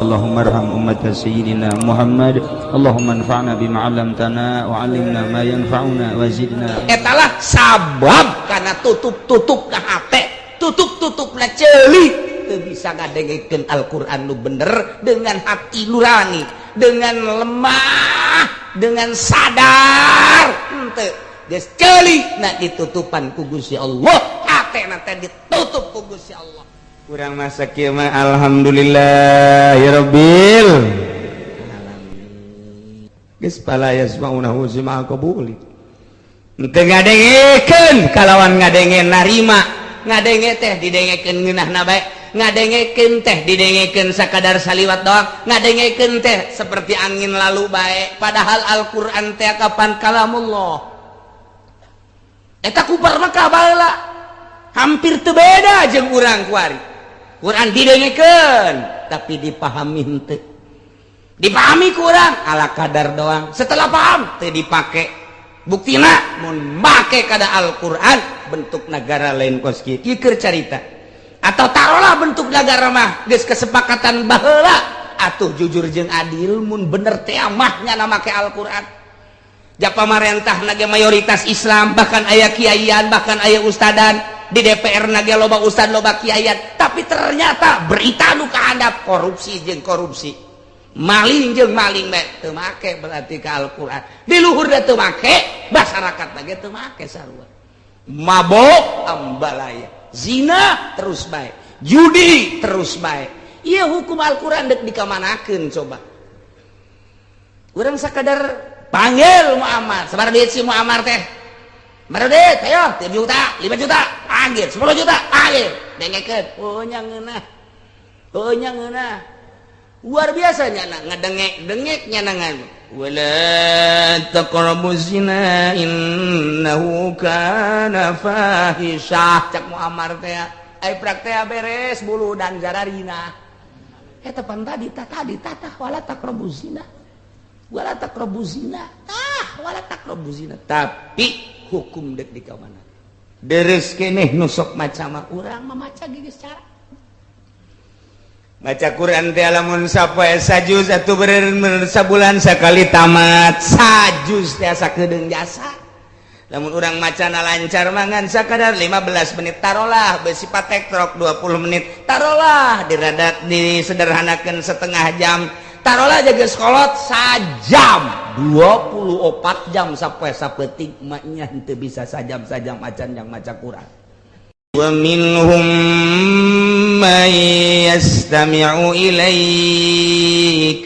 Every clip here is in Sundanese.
Allahumma arham ummat sayyidina Muhammad. Allahumma anfa'na bima 'allamtana wa 'allimna ma yanfa'una wa zidna. Etalah sabab karena tutup-tutup ka hate, tutup-tutupna ceuli teu bisa ngadengkeun Al-Qur'an nu bener dengan hati nurani, dengan lemah, dengan sadar henteu geus ceuli na ditutupan ku Gusti Allah, hatena teh ditutup ku Gusti Allah. Kurang masa kieu mah alhamdulillah ya rabbil geus pala yasmauna husma qabuli. Teu ngadengekeun kalawan ngadenge narima, ngadenge teh didengekeun ngeunahna bae, ngadengekeun teh didengekeun sakadar saliwat doang, ngadengekeun teh seperti angin lalu bae. Padahal Al-Qur'an teh kapan kalamullah. Eta kubar mah kabaheula hampir teu beda jeung urang kuari. Quran didengekeun tapi dipahami henteu. Dipahami ku urang ala kadar doang. Setelah paham teu dipake. Buktina mun make kada Al-Qur'an bentuk negara lain kos kieu keur carita. Atau taruhlah bentuk negara mah geus kesepakatan baheula atuh jujur jeung adil mun bener teh mah nyana make Al-Qur'an. Ja pamarentah nage mayoritas Islam, bahkan aya kiaian, bahkan aya ustadan di DPR nage loba ustad loba kiaian, tapi ternyata berita nu kahandap korupsi jeung korupsi, maling jeung maling bae teu make berarti ka Al-Qur'an. Di luhur da teu make, masyarakat nage teu make sarua. Mabok ambalaya, zina terus bae, judi terus bae. Ieu hukum Al-Qur'an dek dikamanakeun coba. Urang sakadar panggil Muammar, sabar duit si Muammar teh. Sabar duit, ayo 3 juta, 5 juta, panggil 10 juta, panggil. Dengekeun, oh nya ngeunah. Oh nya ngeunah. Luar biasa nya ngedengek nya nangan. Wala taqrabuz zina innahu kana fahisyah. Cak Muammar teh, ai prak teh beres bulu dan jararina. Eta pan tadi tata wala taqrabuz zina. Wala taqrabuz zina. Wala taqrabuz zina. Tapi hukum dek di kamana. Deres keneh nu sok maca mah urang mah maca geus cara. Maca Quran teh lamun sapoe sajuz atuh bener sabulan sakali tamat. Sajuz teh sakedeung jasa. Lamun urang macana lancar mangan sakadar 15 menit tarolah, besi patekrok 20 menit tarolah, diradat disederhanakeun setengah jam. Tarolah jaga sekolot sajam 24 jam sampai sapetik maknya henteu bisa sajam macan yang maca Quran. Wa minhum may yastami'u ilaik.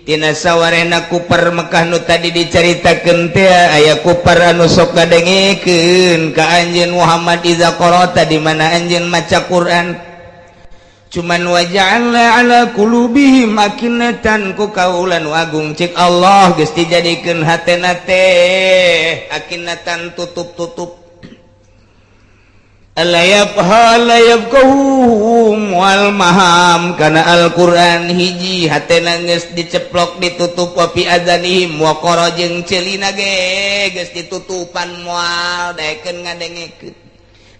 Tina sawarena kupar Mekah nu tadi dicaritakeun teh aya kupar anu sok ngadengekeun ka anjeun Muhammad iza qara'ta di mana anjeun maca Quran. Cuman waja'alna ala qulubihim akinatan ku kaulan wagung cik Allah geus dijadikeun hatena teh akinatan tutup-tutup alayabqahum wal maham kana Al-Qur'an hiji hatena geus diceplok ditutup wa fi adzanihim wa qara jeung ceulina ge geus ditutupan moal daekeun ngadengekeun.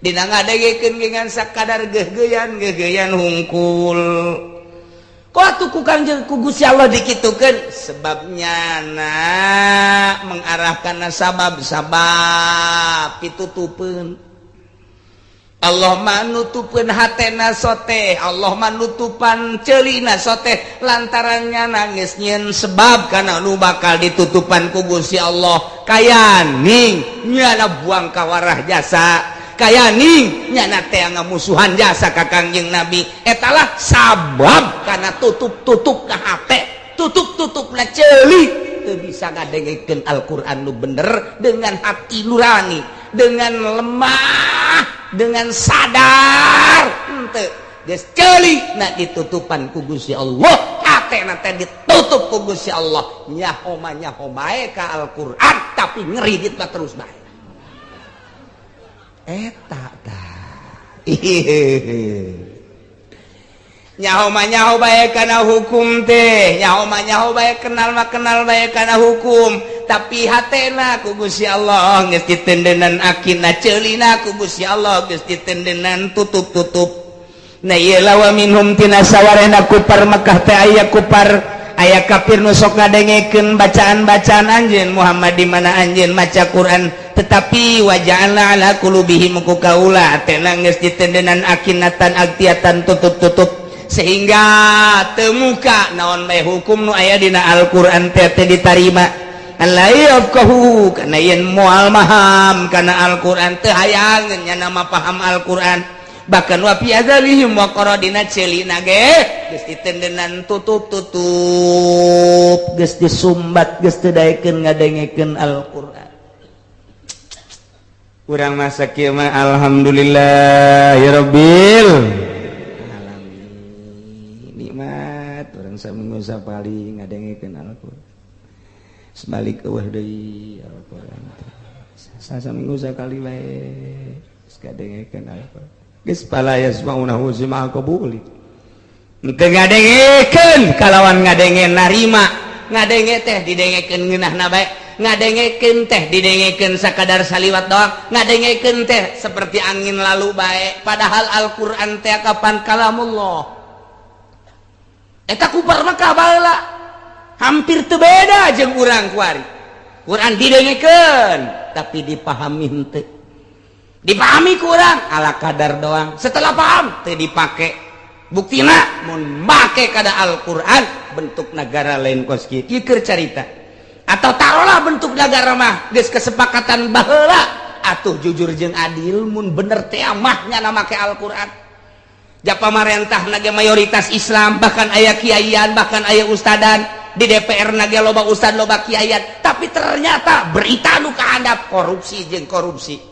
Dina ngadengekeun dengan sakadar gegeyan hungkul. Kok atuh ku Kangjeng ku Gusti Allah dikitukeun? Sebabnya mengarahkan sabab pitutupeun. Allah manutupkeun hatena soteh, Allah manutupan ceulina soteh lantarannya nangis nyeun sebab kana nu bakal ditutupan ku Gusti Allah. Kaya ning nyana buang kawarah jasa. Kaya ning nyana teh ngamusuhan jasa ka Kangjeng Nabi. Etalah sabab karena tutup-tutup ka hate, tutup-tutupna ceuli teu bisa ngadengekeun Al-Qur'an nu bener dengan hati nurani, dengan lemah, dengan sadar henteu geus ceuli na ditutupan ku Gusti Allah, hatena teh ditutup ku Gusti Allah. Nyaho bae ka Al-Qur'an tapi ngeridit mah terus bae. Eta tah nyaho bae kana hukum teh, nyaho bae kenal bae kana hukum, tapi hatena ku Gusti Allah geus ditendenan akina ceulina ku Gusti Allah geus ditendenan tutup na iyalah wa minhum tina sawarena kupar Mekah teh aya kupar aya kafir nu sok ngadengekeun bacaan-bacaan anjeun Muhammad di mana anjeun maca Quran tetapi waja'alna ala qulubihim ku kaula tena geus ditendenan akinatan aktiatan tutup-tutup sehingga teu muka naon bae hukum nu aya dina Al-Qur'an teh ditarima Allah yafqahu kana yen moal maham kana Al-Qur'an teu hayang nya nama paham Al-Qur'an bahkan wa fi adzalihim wa qaradina celina ge geus ditendenan tutup-tutup geus disumbat geus teu daekeun ngadengekeun Al-Qur'an urang masa kieu mah alhamdulillahirabbil alamin nikmat urang saminggu sapali ngadengekeun Al-Qur'an sebalik eueuh deui Al-Qur'an saminggu sakali bae geus ngadengekeun Al-Qur'an geus pala yasmaunahu simaa qabuli teu ngadengekeun kalawan ngadenge narima ngadenge teh didengekeun ngeunahna bae ngadengekeun teh didengekeun sakadar saliwat doang ngadengekeun teh seperti angin lalu bae padahal Al-Qur'an teh kapan kalamullah eta kupar Mekah baheula hampir teu beda jeung urang kuari Quran didengekeun tapi dipahami henteu dipahami kurang ala kadar doang setelah paham teu dipake buktina mun make kada Al-Qur'an bentuk negara lain kos kieu keur carita atau taruhlah bentuk negara mah geus kesepakatan baheula atuh jujur jeung adil mun bener teh mah nya make Al-Qur'an ja pamarentah nage mayoritas Islam bahkan aya kiaian bahkan aya ustadan di DPR nage loba ustad loba kiaian tapi ternyata berita nu kahandap korupsi jeung korupsi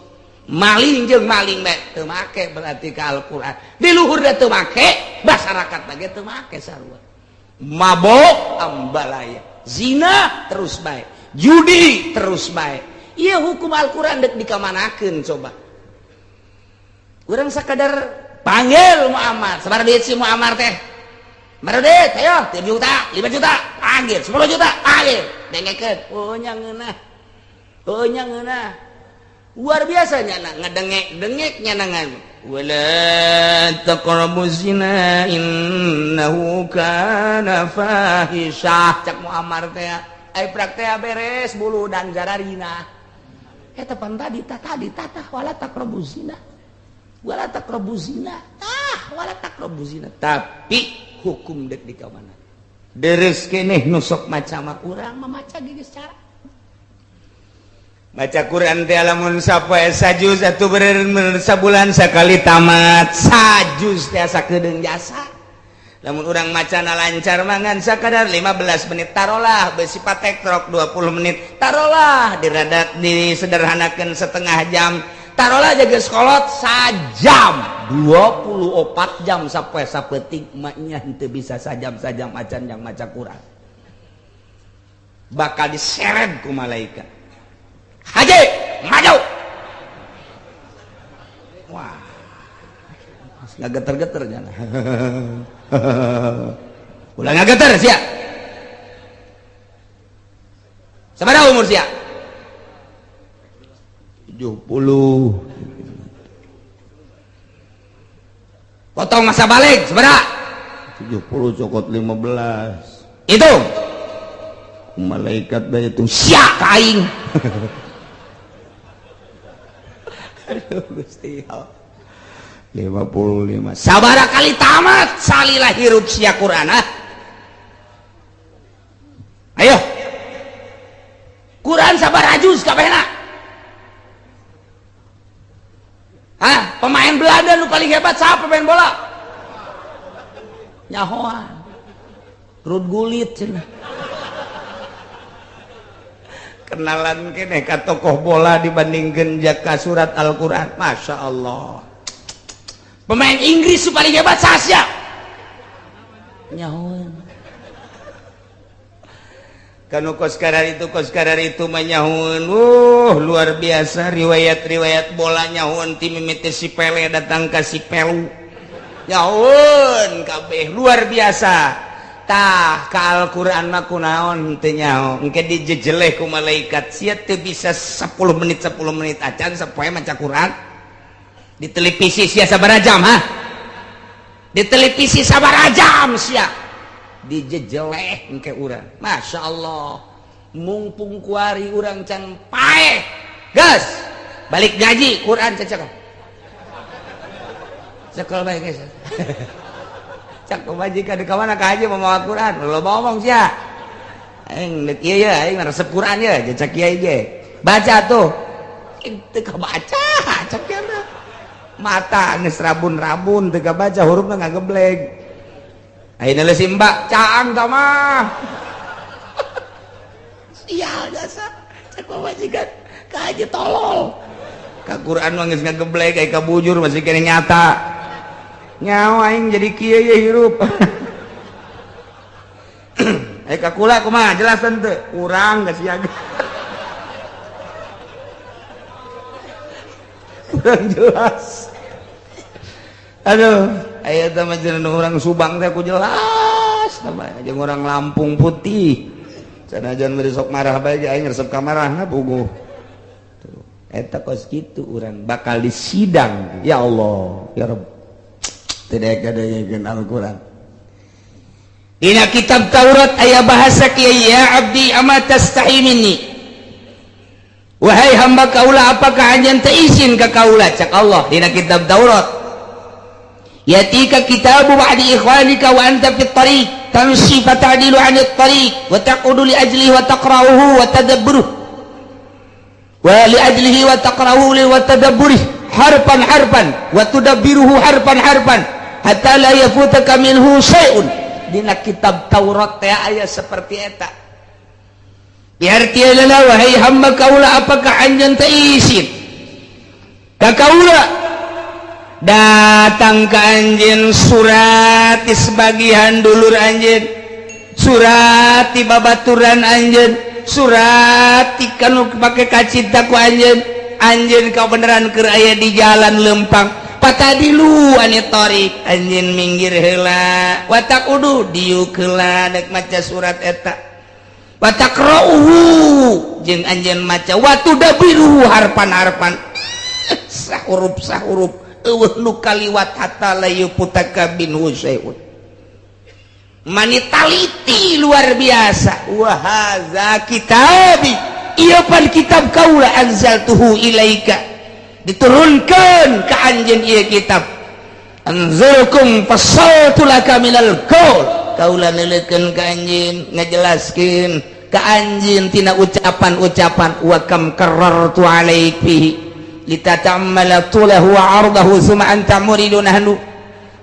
maling jeung maling bae teu make berarti ka Al-Qur'an di luhur da teu make masyarakat lagi teu make sarua mabok ambalaya zina terus bae judi terus bae ieu hukum Al-Qur'an dek dikamanakeun coba urang sakadar panggil Muammar sabar duit si Muammar teh sabar duit ayo 3 juta 5 juta panggil 10 juta panggil dengekeun oh nya ngeunah luar biasanya ngedengek-dengeknya nangan wala taqrabuz zina innahu kana fahisyah cak Muammar teh ai praktek beres bulu dan jararina eta pan tadi tata wala taqrabuz zina wala taqrabuz zina tapi hukum dek di kamana deres keneh nu sok maca mah urang mamaca geus cara baca Quran teh lamun sapoe sajuz atuh bener sabulan sakali tamat sajuz teh sakedeung jasa lamun urang macana lancar mangan sakadar 15 menit tarolah bersifat tektrok 20 menit tarolah diradat disederhanakeun setengah jam tarolah jaga sekolot sajam 24 jam sapoe sapeting maknya henteu bisa sajam macan yang maca Quran bakal diseret ku malaikat Haji, maju. Wah, nggak geter-geter jangan. Ulah nggak geter sia. Sabaraha umur sia? 70. Potong masa balik sabaraha? 70 cokot 15. Itu. Malaikat bae itu sia ka aing. Aduh Gusti Allah 55 sabaraha kali tamat salilah hirup sia Quran ayo Quran sabaraha juz kabehna pemain Belanda nu paling hebat siapa pemain bola nyahoan Ruud Gullit cenah kenalan kene ka tokoh bola dibandingkeun jaka surat Al-Qur'an Masya Allah pemain Inggris paling hebat sasya nyahoan kanu kos kadar itu menyahoan luar biasa riwayat bola nyahoan tim mimiti si Pele datang ke si Pelu nyahoan kabeh luar biasa tah ka Al-Qur'an mah kunaon teu nyaho engke dijejeleh ku malaikat sia teu bisa 10 menit acan sapoe maca Quran di televisi sia sabaraha jam di televisi sabaraha jam sia dijejeleh engke urang. Masya Allah, mumpung kuari urang can paeh gas balik gaji Quran cecek cekel bae guys. Cak majikan di kawana ka haji mau Quran lo ngomong sia aing deuk ieu ya aing resep Quran ya cek kiai ge baca tuh teu kabaca cek kieu mata geus rabun-rabun teu kabaca hurufna ngagebleg ayeuna leusi mbak caang tah mah sial jasa cek majikan ka haji tolol ka Quran mah geus ngagebleg aya kabujur masih kene nyata nyawa aing jadi kieu ye hirup. Ka kula kumaha jelasan teu urang geus siaga. Kurang jelas. Aduh, aya teh mah jeneng urang Subang teh ku jelas tambah jeung urang Lampung Putih. Sanajan meureun sok marah bae aing resep ka marahna puguh. Eta kos kitu urang bakal disidang. Ya Allah, ya Rabb. Tidak ada yang Al-Quran. Dina kitab Taurat ayat bahasa kiai ya abdi amat tastahi minni. Wahai hamba kaula apakah anjeun teu izin ka kaula cak Allah dina kitab Taurat. Yatika kitabu ba'di ikhwanika wa anta fit tariq tamshi fata'dilu 'anil tariq wa taqudu li ajlihi wa taqra'uhu wa tadabburuhu wa li ajlihi wa taqra'uhu wa tadabburuhu harfan harfan wa tudabbiruhu harfan harfan hatta la yafutaka minhu syai'un. Dina kitab Taurat teh aya seperti eta. Biartiana wahai hamba kaula apakah anjeun teu izin ka kaula datang ka anjeun surat di sebagian dulur anjeun, surat di babaturan anjeun, surat di kanu pake kacita ku anjeun, anjeun kabeneran keur aya di jalan lempang patadilu anu tarik anjeun minggir heula watak udu diuk heula dek maca surat eta watakrauhu jeung anjeun maca watudabiru harpan-harpan sahuruf eueuh nu kaliwat hatta la yuputaka bin husayun manitaliti luar biasa. Wa hadza kitabi ieu pan kitab kaula anzaltuhu ilaika diturunkan ke anjeun ieu kitab anzalkum fasaltu laka minal qaul kaula neuleukeun ka anjeun ngajelaskeun ka anjeun tina ucapan-ucapan wa kam karartu alaik fihi litatammala tulahu wa ardahu summa anta muridun ahnu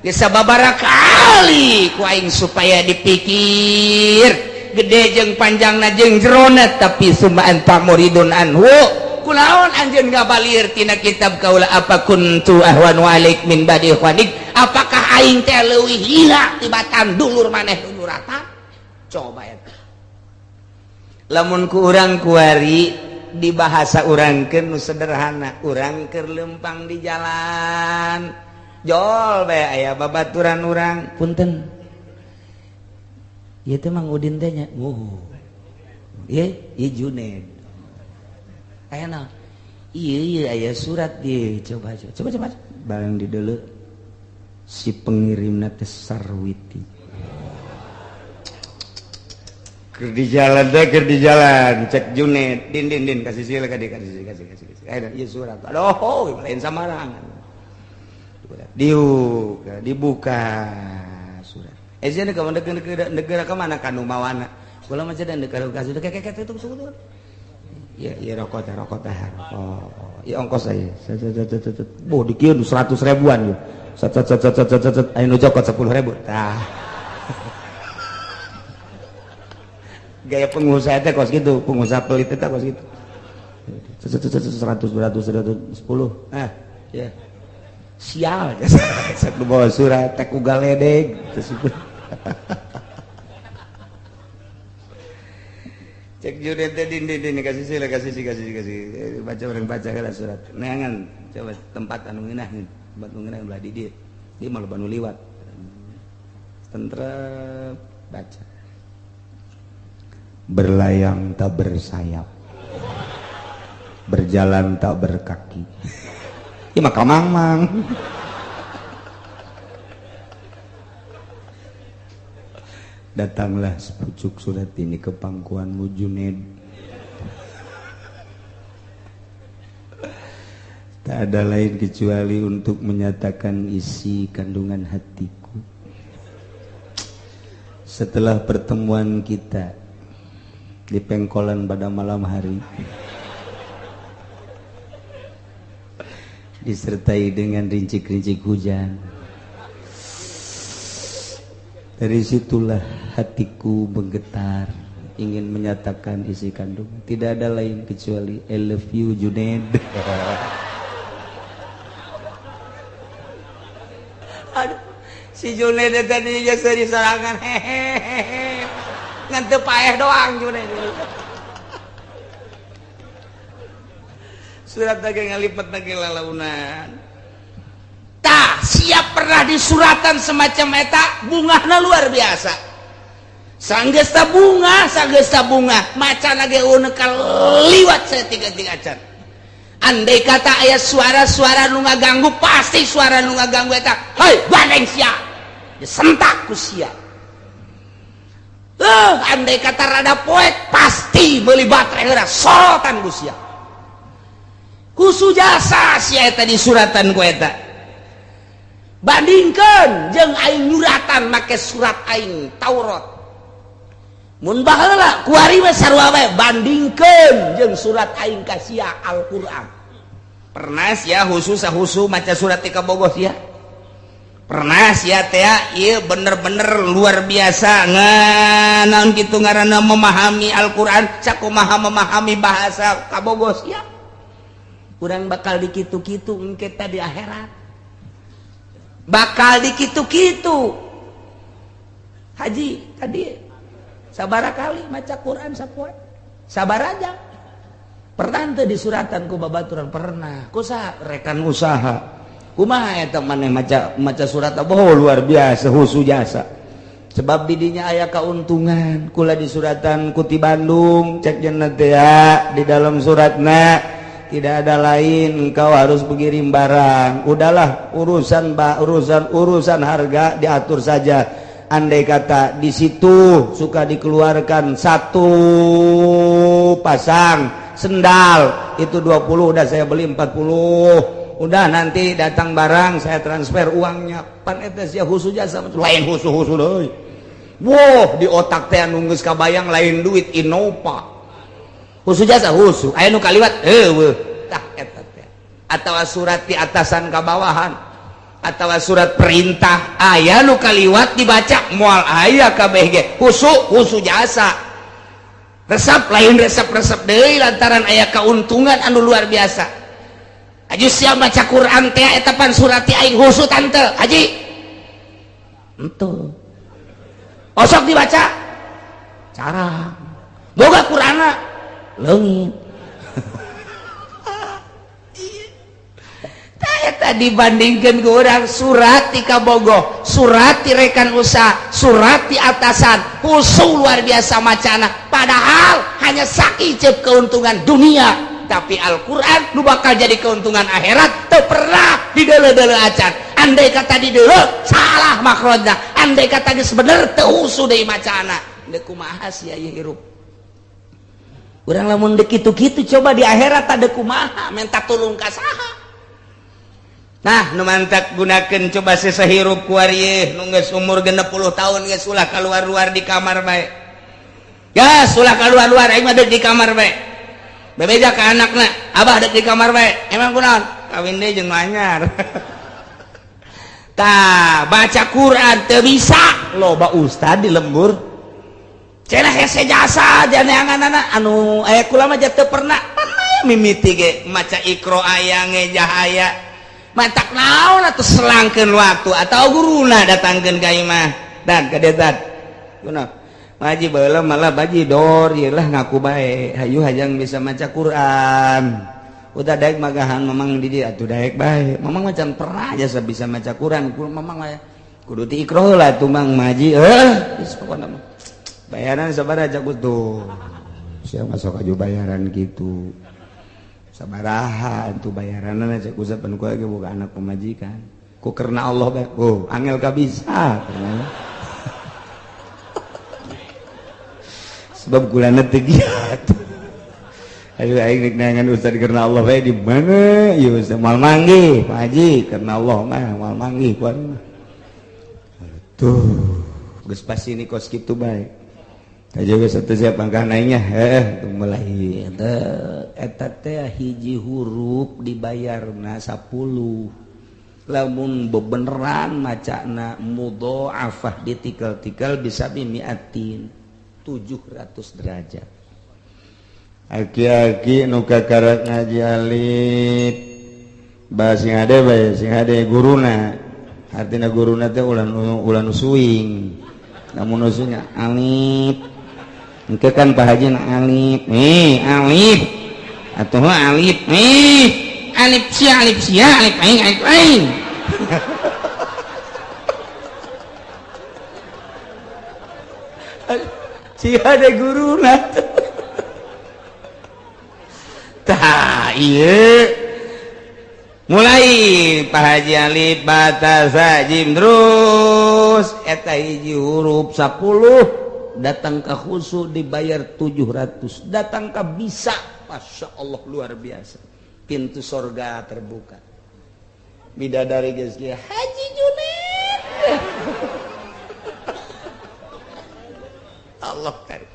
disababaraha kali ku aing supaya dipikir gede jeung panjangna jeung jerona tapi summa anta muridun anhu kunaon anjeun ngabalir tina kitab kaula apa kuntu ahwanu alaik min badi ikhwanik apakah aing teh leuwih hina tibatan dulur maneh duluratan coba eta lamun ku urang kuari di bahasa urangkeun nu sederhana urang keur lempang di jalan jol bae aya babaturan urang punten ieu teh Mang Udin teh nya ieu Junaid ayana iya aya surat di coba bareng di dulu si pengirimna teh Sarwiti keur di jalan cek Junaid din kasih sila kasih ayeuna ieu surat aduh lain samarangan dibuka surat ejana ka negara ka mana ka nu mawana kula mah jadi negara ka sudah kakek itu surat ya rokok teh oh ya ongkos saya boh dikieun 100 ribuan ya aya nu jokot 10.000 tah gaya pengusaha teh kos gitu pengusaha pelit teh kos gitu 100 200 10 ya sial sak bawa surat tek ugal ledeg cek Junaid teh din kasih sila kasih baca orang baca heula surat neangan coba tempat anu ngeunah tempat anu ngeunah belah di dieu di mah loba nu liwat tentrem baca berlayang tak bersayap berjalan tak berkaki ieu mah kamang-mang Datanglah sepucuk surat ini ke pangkuanmu Junaid. Tak ada lain kecuali untuk menyatakan isi kandungan hatiku. Setelah pertemuan kita di pengkolan pada malam hari, disertai dengan rincik-rincik hujan, dari situlah hatiku menggetar, ingin menyatakan isi kandungan. Tidak ada lain kecuali I love you Junaid. Aduh, si Junaid tadi jasa diserangan, hehehe, ngantep paeh doang Junaid. Surat lagi ngalipet lagi lalaunan. Tah, siap pernah di suratan semacam eta, bungahna luar biasa. Sanggesta bunga, macan lagi unekal liwat setingkat can. Andai kata ayat suara-suara nu ngaganggu, pasti suara nu ngaganggu eta, hei bandeng sia, disentak ku sia. Andai kata rada poet, pasti meuli baterai heura, sorotan ku sia. Kusu jasa sia eta di suratan ku eta. Bandingkeun jeung aing nyuratan make surat aing Taurat. Mun baheula kuari we sarua we bandingkeun jeung surat aing ka sia Al-Qur'an. Pernah sia husu maca surat ti kabogoh sia. Pernah sia teh ieu bener-bener luar biasa nganaon kitu ngaranna memahami Al-Qur'an, sakumaha memahami bahasa kabogoh sia. Urang bakal dikitu-kitu engke teh di akhirat. Bakal dikitu-kitu. Haji tadi sabara kali maca Quran sapoe? Sabar aja. Pernah teu di suratan ku babaturan? Pernah. Kusaha rekan usaha. Kumaha eta maneh maca surat apa? Oh, luar biasa husu jasa. Sebab didinya aya kauntungan. Kula di suratan ku ti Bandung, cek jenna teh di dalam suratna tidak ada lain, engkau harus mengirim barang. Udahlah urusan harga diatur saja. Andai kata di situ suka dikeluarkan satu pasang sendal itu 20, udah saya beli 40. Udah nanti datang barang saya transfer uangnya. Pan eta sia husu jasa lain husu deui. Woh, di otak teh anu geus kabayang lain duit Innova. Husu jasa husu aya nu kaliwat tah eta teh atawa surat di atasan ka bawahan atawa surat perintah aya nu kaliwat dibaca moal aya kabeh ge husu jasa. Resep lain resep deui lantaran aya kauntungan anu luar biasa. Haji sia baca Quran teh eta pan surat ti aing husu tante haji henteu osok dibaca cara boga Qur'ana leungit. Eta dibandingkan ke orang surat di kabogoh, surat di rekan usaha, surat di atasan, husu luar biasa macana. Padahal hanya sakit keuntungan dunia, tapi Al-Quran lu bakal jadi keuntungan akhirat. Teu pernah didele-dele acan. Andai kata didele salah makrodna, andai kata geus bener teu husu deui macana. Deuk kumaha sia ieu hirup. Urang lamun deuk kitu-kitu coba di akhirat tade kumaha minta tulung ka saha. Nah, nu mantak gunakeun coba sesahirup ku ari nu geus umur 60 tahun geus ulah kaluar-luar di kamar bae. Ya, ulah kaluar-luar aing mah deuk di kamar bae. Bebeja ka anakna, abah deuk di kamar bae. Emang kunaon? Kawin deui jeung anyar. Tah, baca Quran teu bisa loba ustad di lembur. Cenah hese jasa janeanganana anu aya kula mah teu pernah mimiti ge maca Iqra aya ngejah aya. Matak naon atuh selangkeun waktu atau guruna datangkeun ka imah. Dan kadetat. Kunaon? Maji baheula malah baji dor ieu lah ngaku bae. Hayu hajang bisa maca Quran. Udah daek magahan mamang di dieu atuh daek bae. Mamang macam pernah aja bisa maca Quran. Mamang mah kudu ti Iqra heula tuh mang maji. Geus pokona mah. Bayaran sabaraha cak tuh. Sia masuk aju bayaran gitu. Sabaraha itu bayaranna cek usap anu ku ge boga anak pemajikan. Ku karena Allah bae. Oh, angel ka bisa karena. sebab gulana teu giat. Aduh aing rek nangan ustad karena Allah bae di mana ieu Ustaz mal manggih Pak Haji karena Allah mah mal manggih kuari mah. Tuh geus pasti ini kos kitu bae. Aja geus atuh siap angkah naiknya tuh mulai eta teh hiji huruf dibayarna 10. Lamun bebeneran macana mudhaafah ditikel-tikel bisa bimiatin 700 derajat. Aki-aki nu kakarak ngaji alif bahas sing hade bae sing hade guruna artina guruna teh ulah nusuing namun nusunya alif engke kan Pak Haji alif alif atuh alif alif sia alif aing si hade guruna tah iya mulai Pak Haji alif batasa jim terus eta hiji huruf 10 datang ke khusu dibayar 700 datang ke bisa Masya Allah luar biasa pintu sorga terbuka bidadari geus dia Haji Junaid Allah karim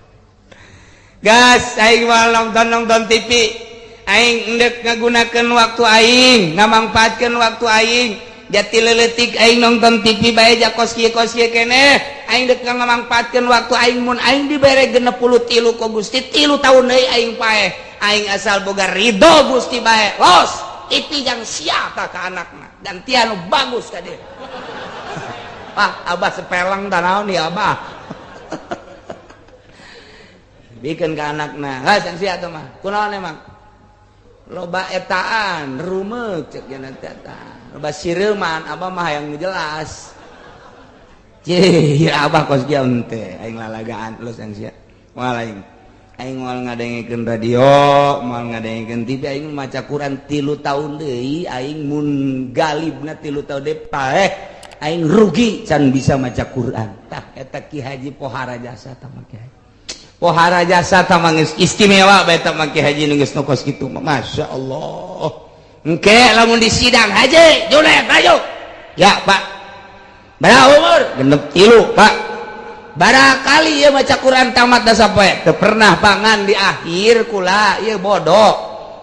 gas aing mau nonton TV aing endek ngagunakeun waktu aing ngamangpaatkeun waktu aing jati leuletik aing nonton TV bae ja kos kieu keneh aing dek ngamangpaatkeun waktu aing mun aing dibere 63 ku Gusti 3 taun deui aing paeh aing asal boga ridho Gusti bae los TV jang sia ka anakna dan tianu bagus ka dieu Pak abah sepeleng tah naon ieu abah bikin ke anakna jang sia teh mah kunaon emang loba etaan rumeuk cek cenah eta loba sireuman abah mah hayang jelas ya abah kos kieu teh aing lalagaan los yang sia moal aing moal ngadengikeun radio moal ngadengikeun TV aing maca Quran 3 taun deui aing mun galibna 3 taun deui paeh aing rugi can bisa maca Quran tah eta Ki Haji Pohara Jasa tah mah Ki Haji Pohara Jasa tamangis istimewa bae teh Ki Haji nu geus nokos kitu Masya Allah engke lamun di sidang Haji Junaid ayo ya Pak berapa umur genep 3 Pak barakali ieu maca Quran tamat da sapoe teu pernah pangan di akhir kula ieu bodoh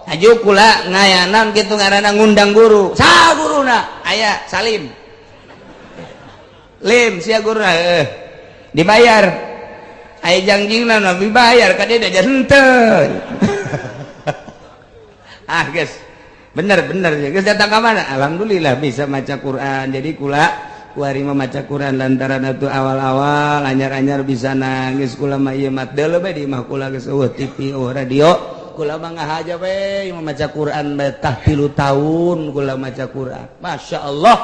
aju kula ngayanan kitu ngaranna ngundang guru sa guruna aya Salim Lim sia guruna dibayar ai jangjingna nabi bayar ka dia da henteu guys bener geus datang ka mana alhamdulillah bisa maca Quran jadi kula kuari maca Quran lantaran atuh awal-awal anyar-anyar bisa nangis kula mah ieu mat deuleu bae di imah kula geus eueuh TV eueuh radio kula mah ngahaja bae maca Quran bae tah 3 tahun kula maca Quran Masya Allah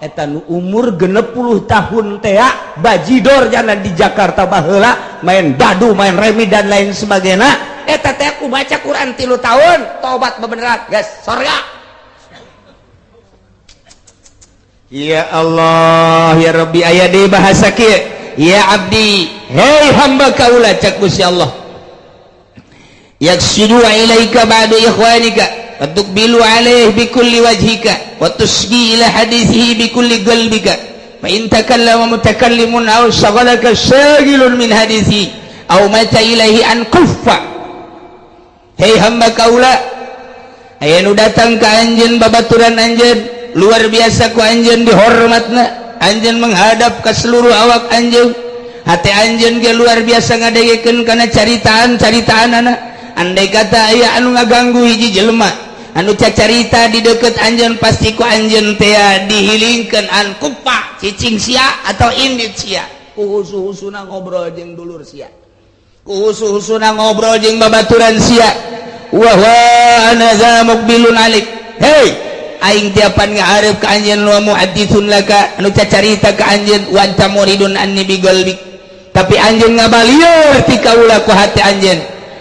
eta nu umur 60 tahun teh bajidor jalan di Jakarta baheula main dadu main remi dan lain sebagainya eta teh aku baca Quran 3 tahun tobat bebeneran guys sorga ya Allah ya Rabbi aya deui bahasa kieu ya abdi hei hamba kaula cak Gusti Allah yaksidu ilaika ba'du ikhwanika وتقبل عليه بكل وجهك وتصغي إلى حديثه بكل قلبك فإن تكلم متكلم أو شغلك شاغل من حديثه أو مات إليه أن كف hei hamba kaula aya nu datang ka anjeun babaturan anjeun luar biasa ku anjeun dihormatna anjeun menghadap ka seluruh awak anjeun hati anjeun ge luar biasa ngadengekeun kana caritaan-caritaanana andai kata aya anu ngaganggu hiji jelema anu cacarita di deket anjeun pasti ku anjeun teh dihilingkeun an kupa cicing sia atau indit sia ku husu-husuna ngobrol jeung dulur sia ku husu-husuna ngobrol jeung babaturan sia wa ana zamukbilun alik hei aing tiapan ngahareup ka anjeun wa muhadditsun laka anu cacarita ka anjeun wa anta muridun anni bi qalbik tapi anjeun ngabalieur ti kaula ku hati anjeun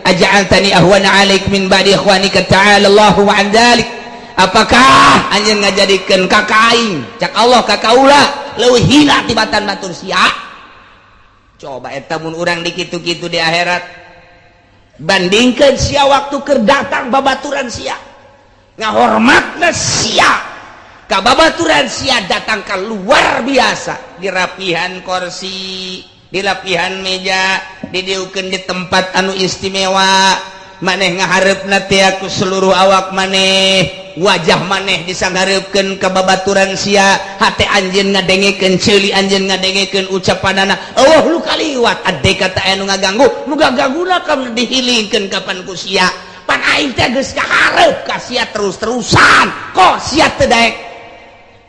aja'altani ahwana alaik min ba'di ikhwanika ta'ala Allahu an dzalik apakah anjeun ngajadikeun kakak aing cak Allah ka kaula leuwih hina tibatan batur sia coba eta mun urang di kitu-kitu di akhirat bandingkan sia waktu keur datang babaturan sia ngahormatna sia ka babaturan sia datang ka luar biasa di rapihan kursi di lapihan meja didieukeun di tempat anu istimewa maneh ngaharepna teh aku seluruh awak maneh wajah maneh disangharepkeun ka babaturan sia hate anjeun ngadengekeun ceuli anjeun ngadengekeun ucapanana Allah lu kaliwat ade kata anu ngaganggu nu gaganguna kam dihilingkeun kapan ku sia pan aing teh geus kaharep ka sia terus-terusan kok sia teu daek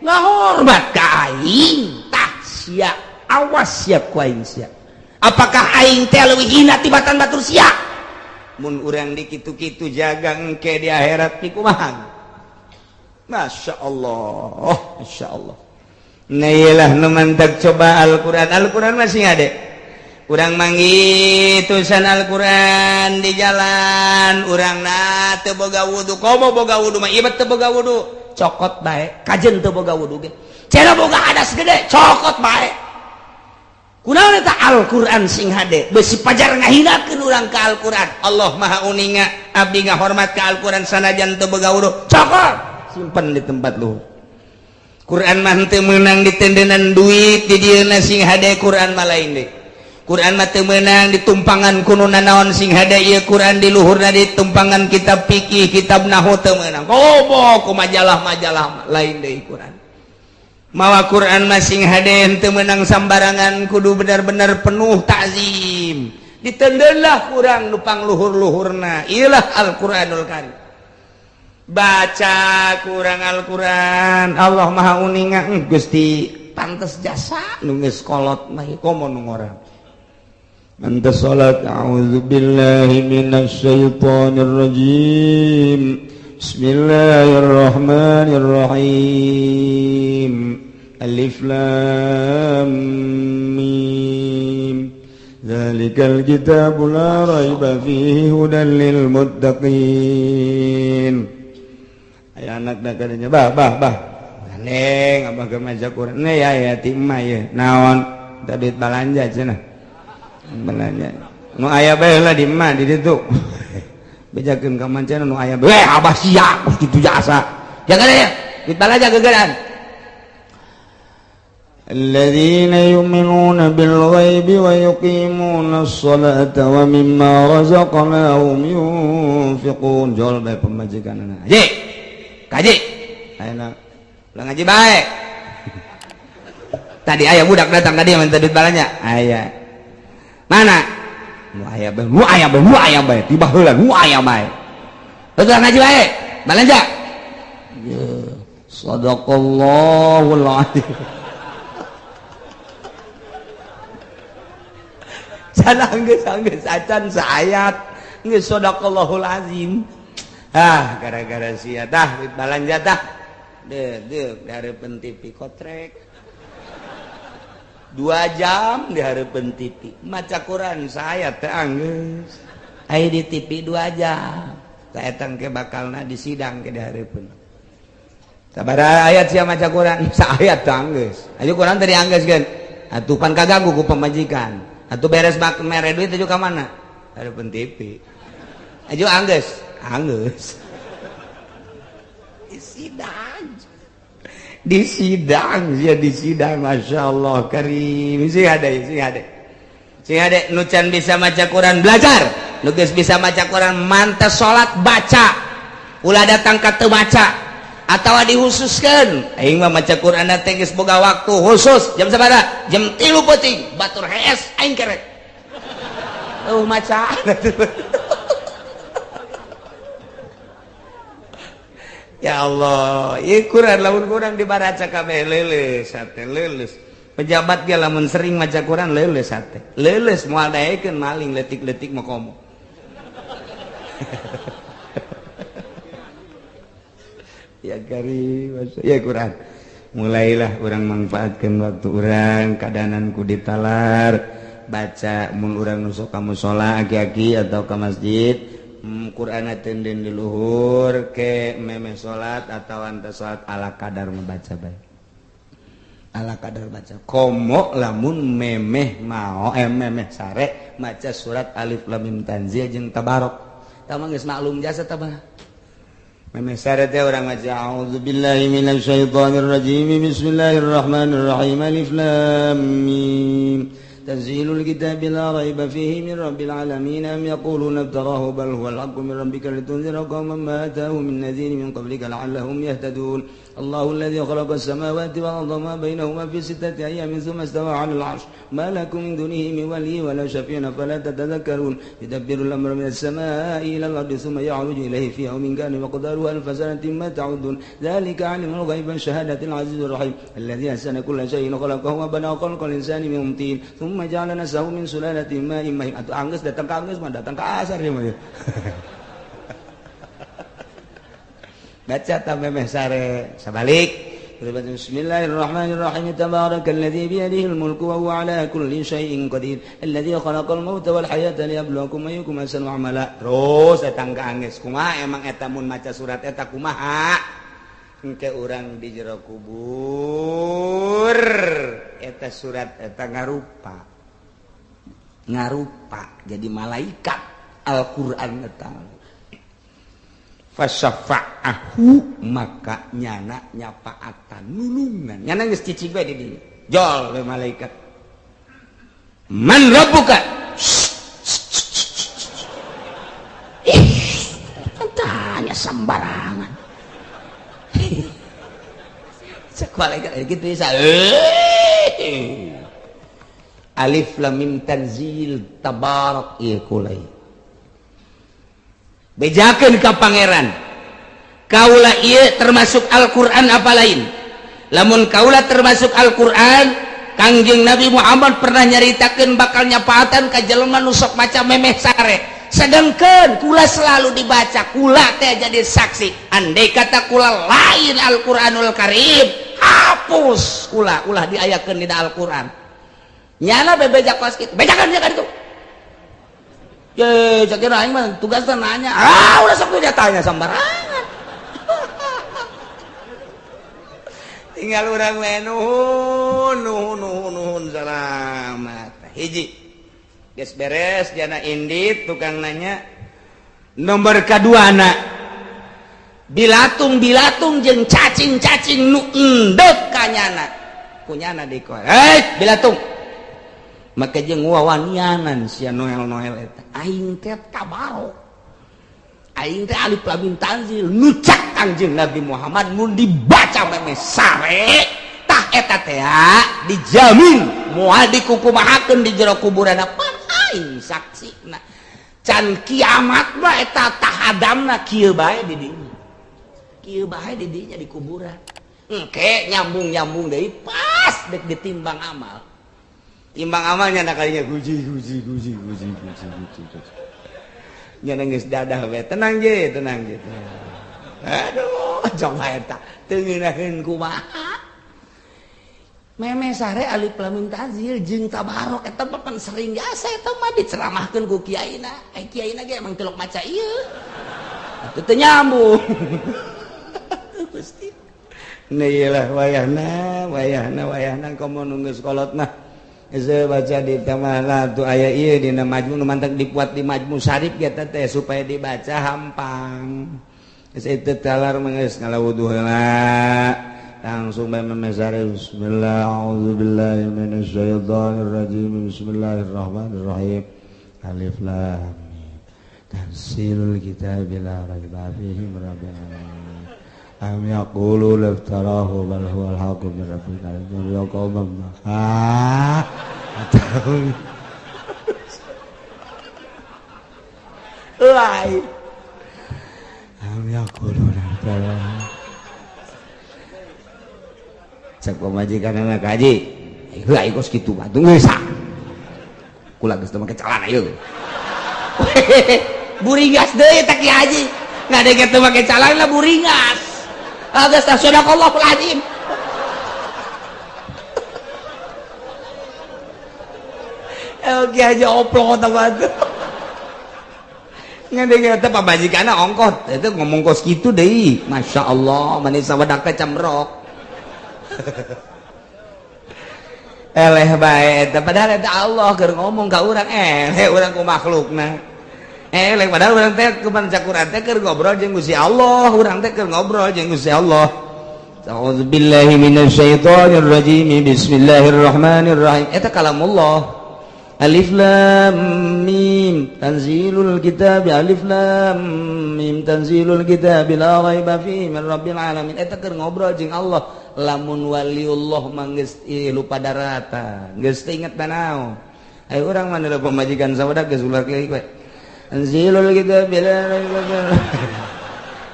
ngahormat ka aing tah sia awas siap ku aing sia apakah aing teh leuwih hina tibatan batur sia mun urang di kitu-kitu jaga engke di akhirat di kumaha Masya Allah Masya Allah nah iyalah nu mantap coba Al-Quran masih ngade urang manggi tulisan Al-Quran di jalan urang na teu boga wudu komo boga wudu mah ieu teu boga wudu cokot bae kajen teu boga wudu ge cenah boga hadas gede cokot bae kunaon eta Al-Quran sing hade besi pajar ngahinakeun urang ka Al-Quran Allah maha uninga abdi ngahormat ka Al-Quran sanajan teu boga wudu cokot simpen di tempat lu Quran mah teu meunang di tendenan duit di dieuna sing hade Quran mah lain deui Quran mah teu meunang di tumpangan kuno nanaon sing hade ieu Quran di luhurna di tumpangan kitab fikih kitab nahwu teu meunang komo ku majalah-majalah lain deui Quran mawa Quran mah sing hade teu meunang sambarangan kudu benar-benar penuh takzim ditendeunlah urang nu pangluhur-luhurna ieulah Al-Qur'anul Karim baca kurang Al-Quran Allah maha uninga Gusti pantes jasa nu geus kolot mah komo nu ngorang mantas salat a'udzubillahi minasyaitonir rajim bismillahirrahmanirrahim alif lam mim dzalikal kitabu la raiba fihi hudan lil muttaqin aya anak da kadenya bah neng abah ke maca Quran ne ya timah ya naon tadi balanja cenah belanja nu aya bae lah di imah di ditu bejakeun ka mancana nu aya bae abah sia kitu jasa jangan ya di balanja gegeran alladzina yu'minuna bil ghaibi wa yuqimuna as-salata wa mimma razaqnahum yunfiqun jol bae pemajikanana je kaji ayeuna ulah ngaji bae tadi aya budak datang ka dieu minta duit balanya aya mana nu aya bae tiba heula nu aya bae ulah ngaji bae balanja ya sadaqallahul azim geus acan saayat geus sadaqallahul azim gara-gara sia tah duit balanja tah deuk dihareupeun TV kotrek 2 jam dihareupeun TV maca Quran saayat teh anggeus aya di TV 2 jam saeta engke bakalna disidang ke dihareupeun sabaraha ayat sia maca Quran saayat teh anggeus aya Quran teh dianggeuskeun atuh pan kaganggu ku pamajikan atuh beres mere duit tuju ka mana hareupeun TV ayo anggeus disidang Masya Allah karim sing ada nu can bisa maca Quran belajar nu geus bisa maca Quran mantes salat baca ulah datang ka teu maca atawa dihususkeun aing mah maca Quran teh geus boga waktu khusus jam sabaraha jam 3 peuting batur hees aing kerek maca ya Allah ieu Quran lamun kurang dibaraca kabeh leuleus hate leuleus pejabat ge lamun sering maca Quran leuleus hate leuleus moal daekeun maling leutik-leutik mah komo ya kari ya Quran mulailah urang manfaatkeun waktu urang kadanan ku ditalar baca mun urang nu sok ka mushola aki-aki atau ke masjid Quran tenden di luhur ke meme salat atau anta salat ala kadar membaca baik ala kadar baca komo lamun memeh mau memeh sare maca surat alif lam mim tanzil jeung tabarok tama geus maklum jasa tabah memeh sare teh urang maca a'udzubillahi minasyaitonir rajim bismillahirrahmanirrahim alif lam mim tanzilul kitabi la raiba fihi min rabbil alamin am yaquluna iftarahu bal huwal haqqu min rabbika litunzira qauman ma atahum min nadhirin min qablika la'allahum yahtadun الله الذي خلق السماوات والأرض وما بينهما في 6 أيام ثم استوى على العرش ما لكم من دونه من ولي ولا شفيع فلا تتذكرون يدبر الأمر من السماء إلى الأرض ثم يعرج إليه في يوم كان مقداره 1000 سنة ما تعدون ذلك عالم الغيب والشهادة العزيز الرحيم الذي أحسن كل شيء خلقه وبنى خلق الإنسان من طين ثم جعل نسله من سلالة ماء مهين atau angges datang ke angges mah datang ke asar ya mah baca tamemeh sare sabalik bismillahirrahmanirrahim tabarakalladzi biyadihi almulku wa huwa ala kulli syai'in qadir alladzi khalaqal mauta wal hayata liyabluwakum ayyukum ahsanu amala terus datang ka angges kumaha emang eta mun maca surat eta kumaha engke urang di jero kubur eta surat eta ngarupa jadi malaikat Al-Qur'an eta fasyafa'ahu maka nyana nyapaatan nulungan nyana geus cicing we di dieu jol we malaikat man rabbuka tanya sembarangan cek malaikat gitu bisa alif lam mim tanzil tabarak ieu kulai bejakeun ka pangeran kaula ieu termasuk Al-Qur'an apa lain lamun kaula termasuk Al-Qur'an Kangjeng Nabi Muhammad pernah nyaritakeun bakal nyapaatan ka jelema nu sok maca memeh sare sedengkeun kula selalu dibaca kula teh jadi saksi andai kata kula lain Al-Qur'anul Karim hapus kula ulah diayakeun dina Al-Qur'an nyana bebejak kos kitu bejakeun ya kan itu ya kira aing mah tugasna nanya udah sok dia tanya sembarangan tinggal urang we nuhun salamat hiji geus beres jana indit tukang nanya nomor kaduana bilatung jeung cacing nu endeuh ka nyana kunyana dikoe bilatung maka jeung wawanianan sia Noel eta aing teh tabarok aing teh alif lam mim tanzil nucak Kangjeng Nabi Muhammad mun dibaca memeh sare tah eta teh dijamin moal dikukumahakeun di jero kuburan pan aing saksina can kiamat mah eta tahadamna kieu bae di dinya di kuburan engke nyambung deui pas dek ditimbang amal timbang amalnya nak kalinya guji nyana geus dadah we tenang je aduh coba eta teu ngeunaheun kumaha memeh sare alif lam mim tanzil jeung tabarok eta mah pan sering jasa eta mah diceramahkeun ku kiaina kiaina ge emang telok maca ieu atuh teu nyambung Gusti neulah wayahna komo nu geus kolotna saya baca di tamala tu ayat ieu dina majmu nu mantep dipuat di majmu syarif eta teh supaya dibaca hampang geus itu talar geus ngalawuduh heula langsung bae memeh sare bismillah a'udzubillahi minasyaitonir rajim bismillahirrahmanirrahim alif lam mim tanzilul kitabi la raiba fihi min rabbil alamin am yaqulu laftarahu bal huwal haqqu min rabbika ya qaumam lain am yaqulu laftarahu cek pamajikan anak kaji aing kos kitu batung geus kula geus teu make calana ieu buringas deui teh Ki Haji ngadege teu make calana buringas agak sadaqallahul azim Ki Haji oplong teman ngadege teh pabajikana ongkot itu ngomong kos kitu deui masyaallah manis sawadak teh camrok eleh bae padahal eta Allah keur ngomong ka urang urang ku makhlukna eleh padahal urang teh ku maca Quran teh keur ngobrol jeung Gusti Allah urang teh keur ngobrol jeung Gusti Allah. A'udzubillahi minasyaitonir rajim. Bismillahirrahmanirrahim. Eta kalamullah. Alif lam mim tanzilul kitab alif lam mim tanzilul kitab la raiba fihi min rabbil alamin. Eta keur ngobrol jeung Allah. Lamun waliullah mah geus lupa darata geus teu inget tanaon aya urang mah da pamajikan saudara geus ular kieu we tanzilul kitab la raiba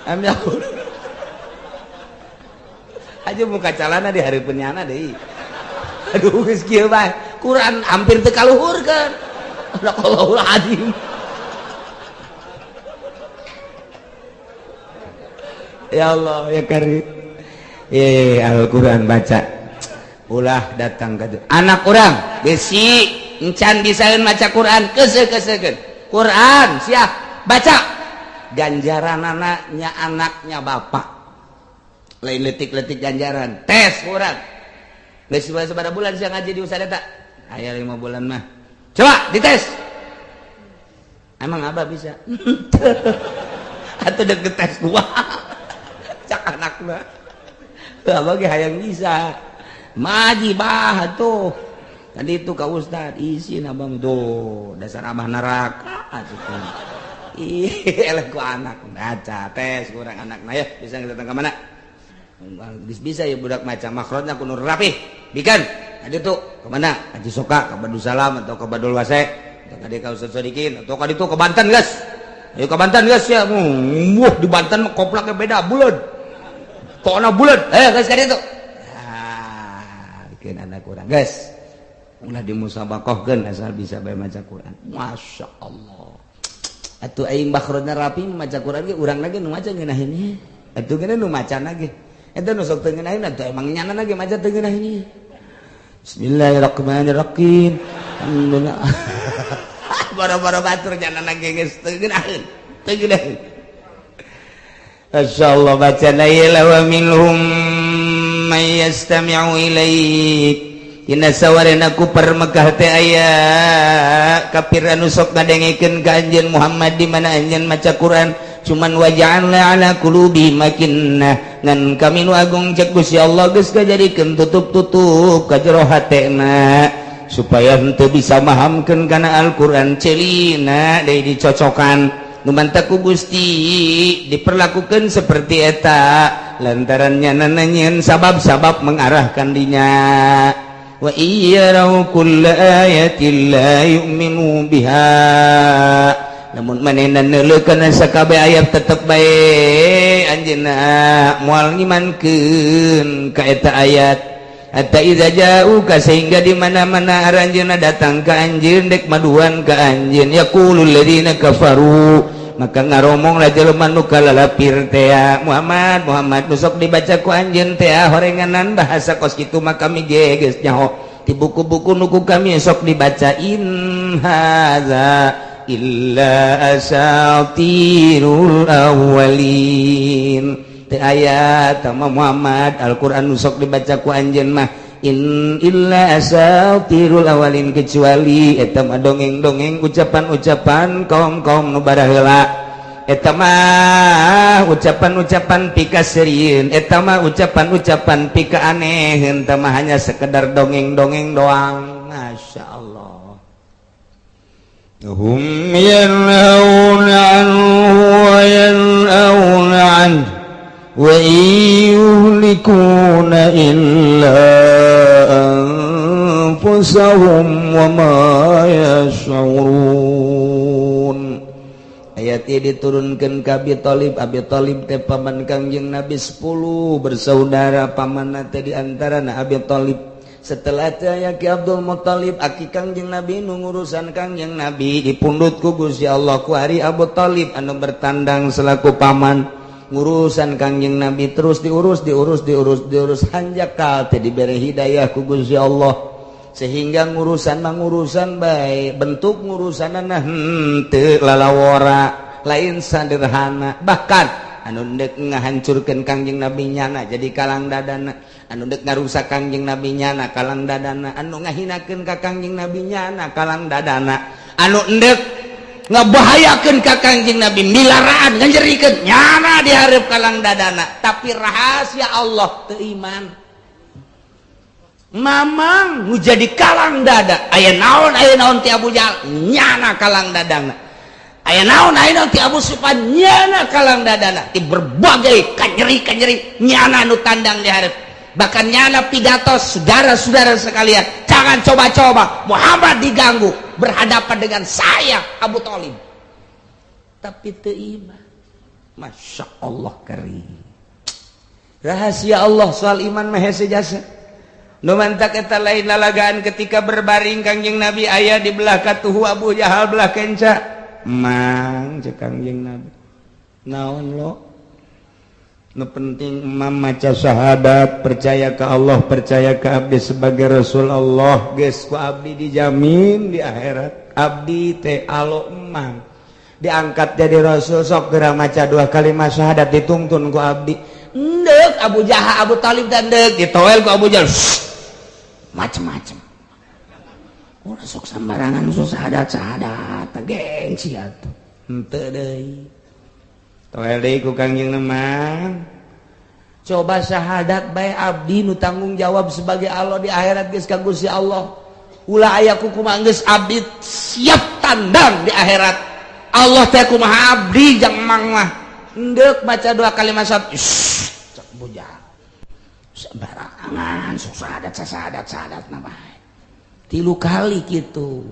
amnya aja muka calana di hari penyana deui aduh geus kieu bae Quran hampir teu kaluhurkeun Allahul azim. Ya Allah ya Karim. Al-Quran baca ulah datang ke anak orang besi encan bisaeun maca Quran keseukeun Quran siap baca ganjaranana nya anaknya bapak lain letik-letik ganjaran tes urang geus sabaraha bulan sia ngaji di usaha eta aya 5 bulan mah coba dites emang abah bisa atuh deket tes gua cak anakna bagi hayang bisa maji bah tuh tadi itu ka ustad isin abang tuh dasar abah neraka atuh eleh ku anak baca tes kurang anakna ya bisa datang ke mana bisa ya budak maca makhrajna kudu rapi bikin tadi tuh ke mana Haji Soka ke Badul Salam atau ke Badul Wase atau ka ka Ustaz Sodikin atau ka ditu ke Banten guys ayo ke Banten guys ya di Banten koplaknya beda bulan pokoknya bulan, guys kali itu bikin anak Quran guys ulah dimusabakohkeun asal bisa bae maca Quran. Masya Allah atuh aing bakhrona rapi maca Quran ge urang lagi nu maca ngeunaheun ieu atuh geuna nu maca lagi eta nu sok teu ngeunaheun atuh emang nyana lagi maca teu ngeunaheun ieu. Bismillahirrahmanirrahim. Alhamdulillah bara-bara batur nyana lagi geus teu ngeunaheun Masyaallah baca layla wa minhum may yastami'u ilaik dina sawarena ku permekah teh aya kafir anu sok ngadengikeun ka anjeun Muhammad di mana anjeun maca Quran cuman waja'alna ala qulubi makinnah ngan kami nu agung cek Gusti Allah geus kajadikeun tutup-tutup ka jero hatena supaya henteu bisa mahamkeun kana Al-Qur'an celina deui dicocokan numantaku Gusti diperlakukan seperti eta lantarannya nananyeun sabab-sabab mengarahkan dinya wa iyarau kulla ayatin la yu'minu biha namun manehna neuleukeun sakabeh ayat tetep bae anjeunna moal ngimankeun ka eta ayat hatta idza ja'uka sehingga di mana-mana aranjeunna datang ka anjeun dek maduan ka anjeun yaqulul ladzina kafaru maka ngaromong lah jelema nu kalalapir teh Muhammad nu sok dibaca ku anjeun teh horenganan bahasa kos kitu mah kami geus nyaho ti buku-buku nu ku kami sok dibaca in haza illa asatirul awwalin teh aya tama Muhammad Al-Qur'an nu sok dibaca ku anjeun mah in illa asatirul awalin kecuali eta mah dongeng-dongeng ucapan-ucapan kaum-kaum nu baraheula eta mah ucapan-ucapan pikasirieun eta mah ucapan-ucapan pikaaneheun eta mah hanya sekedar dongeng-dongeng doang. Masya Allah. Hum yanhauna anhu wa yanhauna anhu wa yuhlikuna illa anfusahum wa ma yash'urun. Ayat ini diturunkan ke Abi Thalib. Abi Thalib teh paman Kangjeng Nabi 10 bersaudara pamanna teh diantarana Abi Thalib. Setelah teh Ki Abdul Muthalib aki Kangjeng Nabi nu ngurusan Kangjeng Nabi dipundhut ku Gusti Allah ku ari Abu Thalib anu bertandang selaku paman ngurusan Kangjeng Nabi terus diurus hanjakal teh diberi hidayah ku Gusti Allah sehingga ngurusan baik bentuk ngurusanana henteu lalawora lain sederhana bahkan anu dek ngahancurkeun Kangjeng Nabi nyana jadi kalang dadana anu dek ngarusak Kangjeng Nabi nyana kalang dadana, anu ngahinakeun ka Kangjeng Nabi nyana kalang dadana, anu endek ngabahayakeun ka Kangjeng Nabi milaraan nganjerikeun nyana di hareup kalang dadana, tapi rahasia Allah teu iman. Mamang nu jadi kalang dada, aya naon ti Abu Jahal nyana kalang dadana, aya naon ti Abu Sufyan nyana kalang dadana, ti berbagai kanyeri nyana nu tandang di hareup. Bahkan nyana pidato saudara-saudara sekalian, jangan coba-coba Muhammad diganggu berhadapan dengan saya Abu Thalib, tapi teu iman. Masya Allah karim, rahasia Allah soal iman mah hese jasa. Nu mantak eta lain lalagaan ketika berbaring Kangjeng Nabi aya di belah katuhu Abu Jahal belah kenca. Mang cek Kangjeng Nabi, naon lo? Nu penting imam maca syahadat, percaya ke Allah, percaya ke abdi sebagai Rasul Allah, geus ku abdi dijamin di akhirat. Abdi teh alo emang diangkat jadi Rasul, sok geura maca 2 kalimat syahadat ditungtun ku abdi. Endek Abu Jahal Abu Thalib dan endek ditoel ku Abu Jahal. Macem-macem. Udah sok sembarangan susah syahadat gengsi atuh. Henteu deui. Toel deui ku Kangjeng Nabi. Coba syahadat bae abdi nu tanggung jawab sebagai Allah di akhirat geus ka Gusti Allah. Ulah aya kumaha geus abdi siap tandang di akhirat. Allah teh kumaha abdi jang mang mah. Endek baca 2 kalimat syahadat. Cek bujang. Sembarangan syahadat na bae. 3 kali gitu.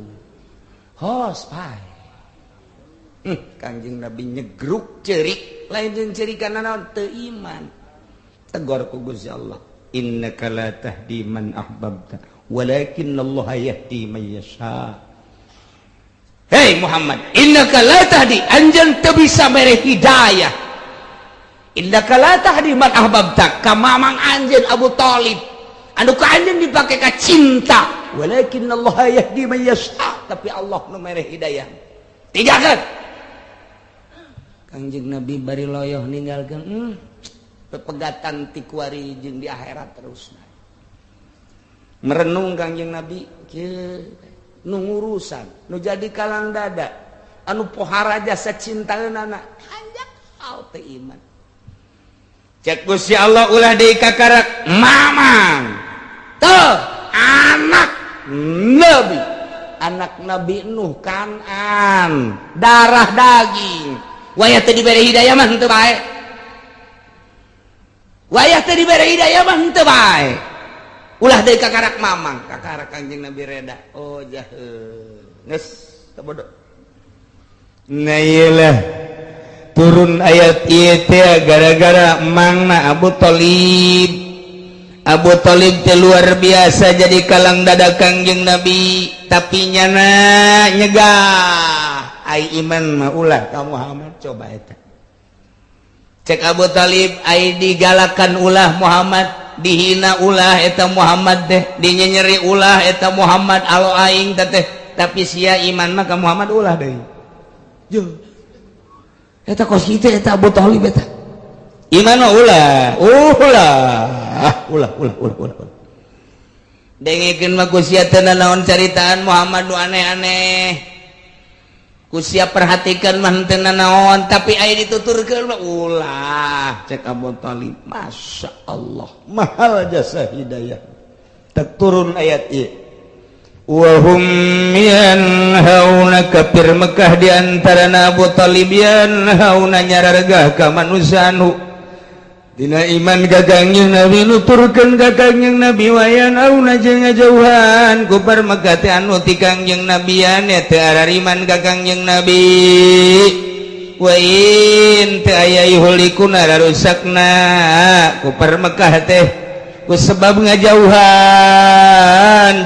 Hos bae. Kangjeng Nabi nyegruk cerik, lain jeung cerikan naon teu iman. Tegor ku Gusti Allah, innaka la tahdi man ahbabta walakin Allah yahdi man yasha. Hei Muhammad, innaka la tahdi, anjeun teu bisa mere hidayah. Innaka la tahdi man ahbabta, ka mamang anjeun Abu Thalib anu ka anjeun dipake ka cinta, walakin Allah yahdi man yasha, tapi Allah nu mere hidayah. Tinggalkeun. Kangjeng Nabi bari loyoh ninggalkeun pepegatan ti kuari jeung di akhirat terus. Merenung Kangjeng Nabi kieu nu ngurusan, nu jadi kalang dada, anu pohara jasa cintaeunana, hanjak hal teu iman. Cek Gusti Allah ulah deui kakarak mamang. Teu anak Nabi, anak Nabi Nuh Kan'an, darah daging. Wayah teu dibere hidayah mah henteu bae. Wayah teu dibere hidayah mah henteu bae. Ulah deui kakarak mamang, kakarak Kangjeng Nabi reda. Oh jaheuh. Geus teu bodoh. Nah iyalah turun ayat ieu teh gara-gara mangna Abu Thalib. Abu Thalib teh luar biasa jadi kalang dada Kangjeng Nabi, tapi nyana nyegah. Ai iman mah ulah ka Muhammad coba eta. Cek Abu Thalib ai digalakan ulah Muhammad, dihina ulah eta Muhammad teh, dinyenyeri ulah eta Muhammad alo aing teh, tapi sia iman mah ka Muhammad ulah deui. Jeung eta kos kitu eta Abu Thalib eta. Iman mah ulah. Dengekeun mah ku sia teh naon caritaan Muhammad nu aneh-aneh. Ku sia perhatikan mah henteu naon, tapi aya dituturkeun mah ulah. Cek Abu Thalib, masya Allah, mahal jasa hidayah. Tak turun ayat ieu. Wa hum yanhauna kafir Mekah di antara Abu Thalib yanhauna nyarargah ka manusia anu dina iman ka Kangjeng Nabi, nuturkeun ka Kangjeng Nabi, wayanhauna jeung ngajauhan ku par Mekah teh anu ti Kangjeng Nabi ane teu arariman ka Kangjeng Nabi. Wa in teu aya yuhlikuna rusakna ku par Mekah teh ku sebab ngajauhan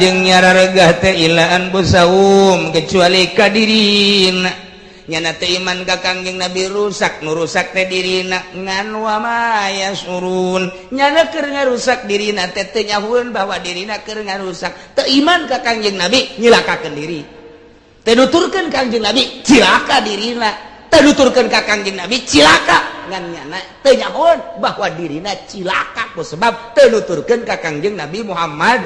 jeung nyarargah teh ilaan busaum kecuali ka dirina. Nyana teh iman ka Kangjeng Nabi rusak, nu rusak teh dirina ngan wa ma yasurun. Nyana keur ngarusak dirina teh teu nyahueun bahwa dirina keur ngarusak. Teu iman ka Kangjeng Nabi nyilakakeun diri. Teu nuturkeun Kangjeng Nabi cilaka dirina. nuturkeun ka Kangjeng Nabi cilaka ngan nyana teu nyahoan bahwa dirina cilaka ku sebab teu nuturkeun ka Kangjeng Nabi Muhammad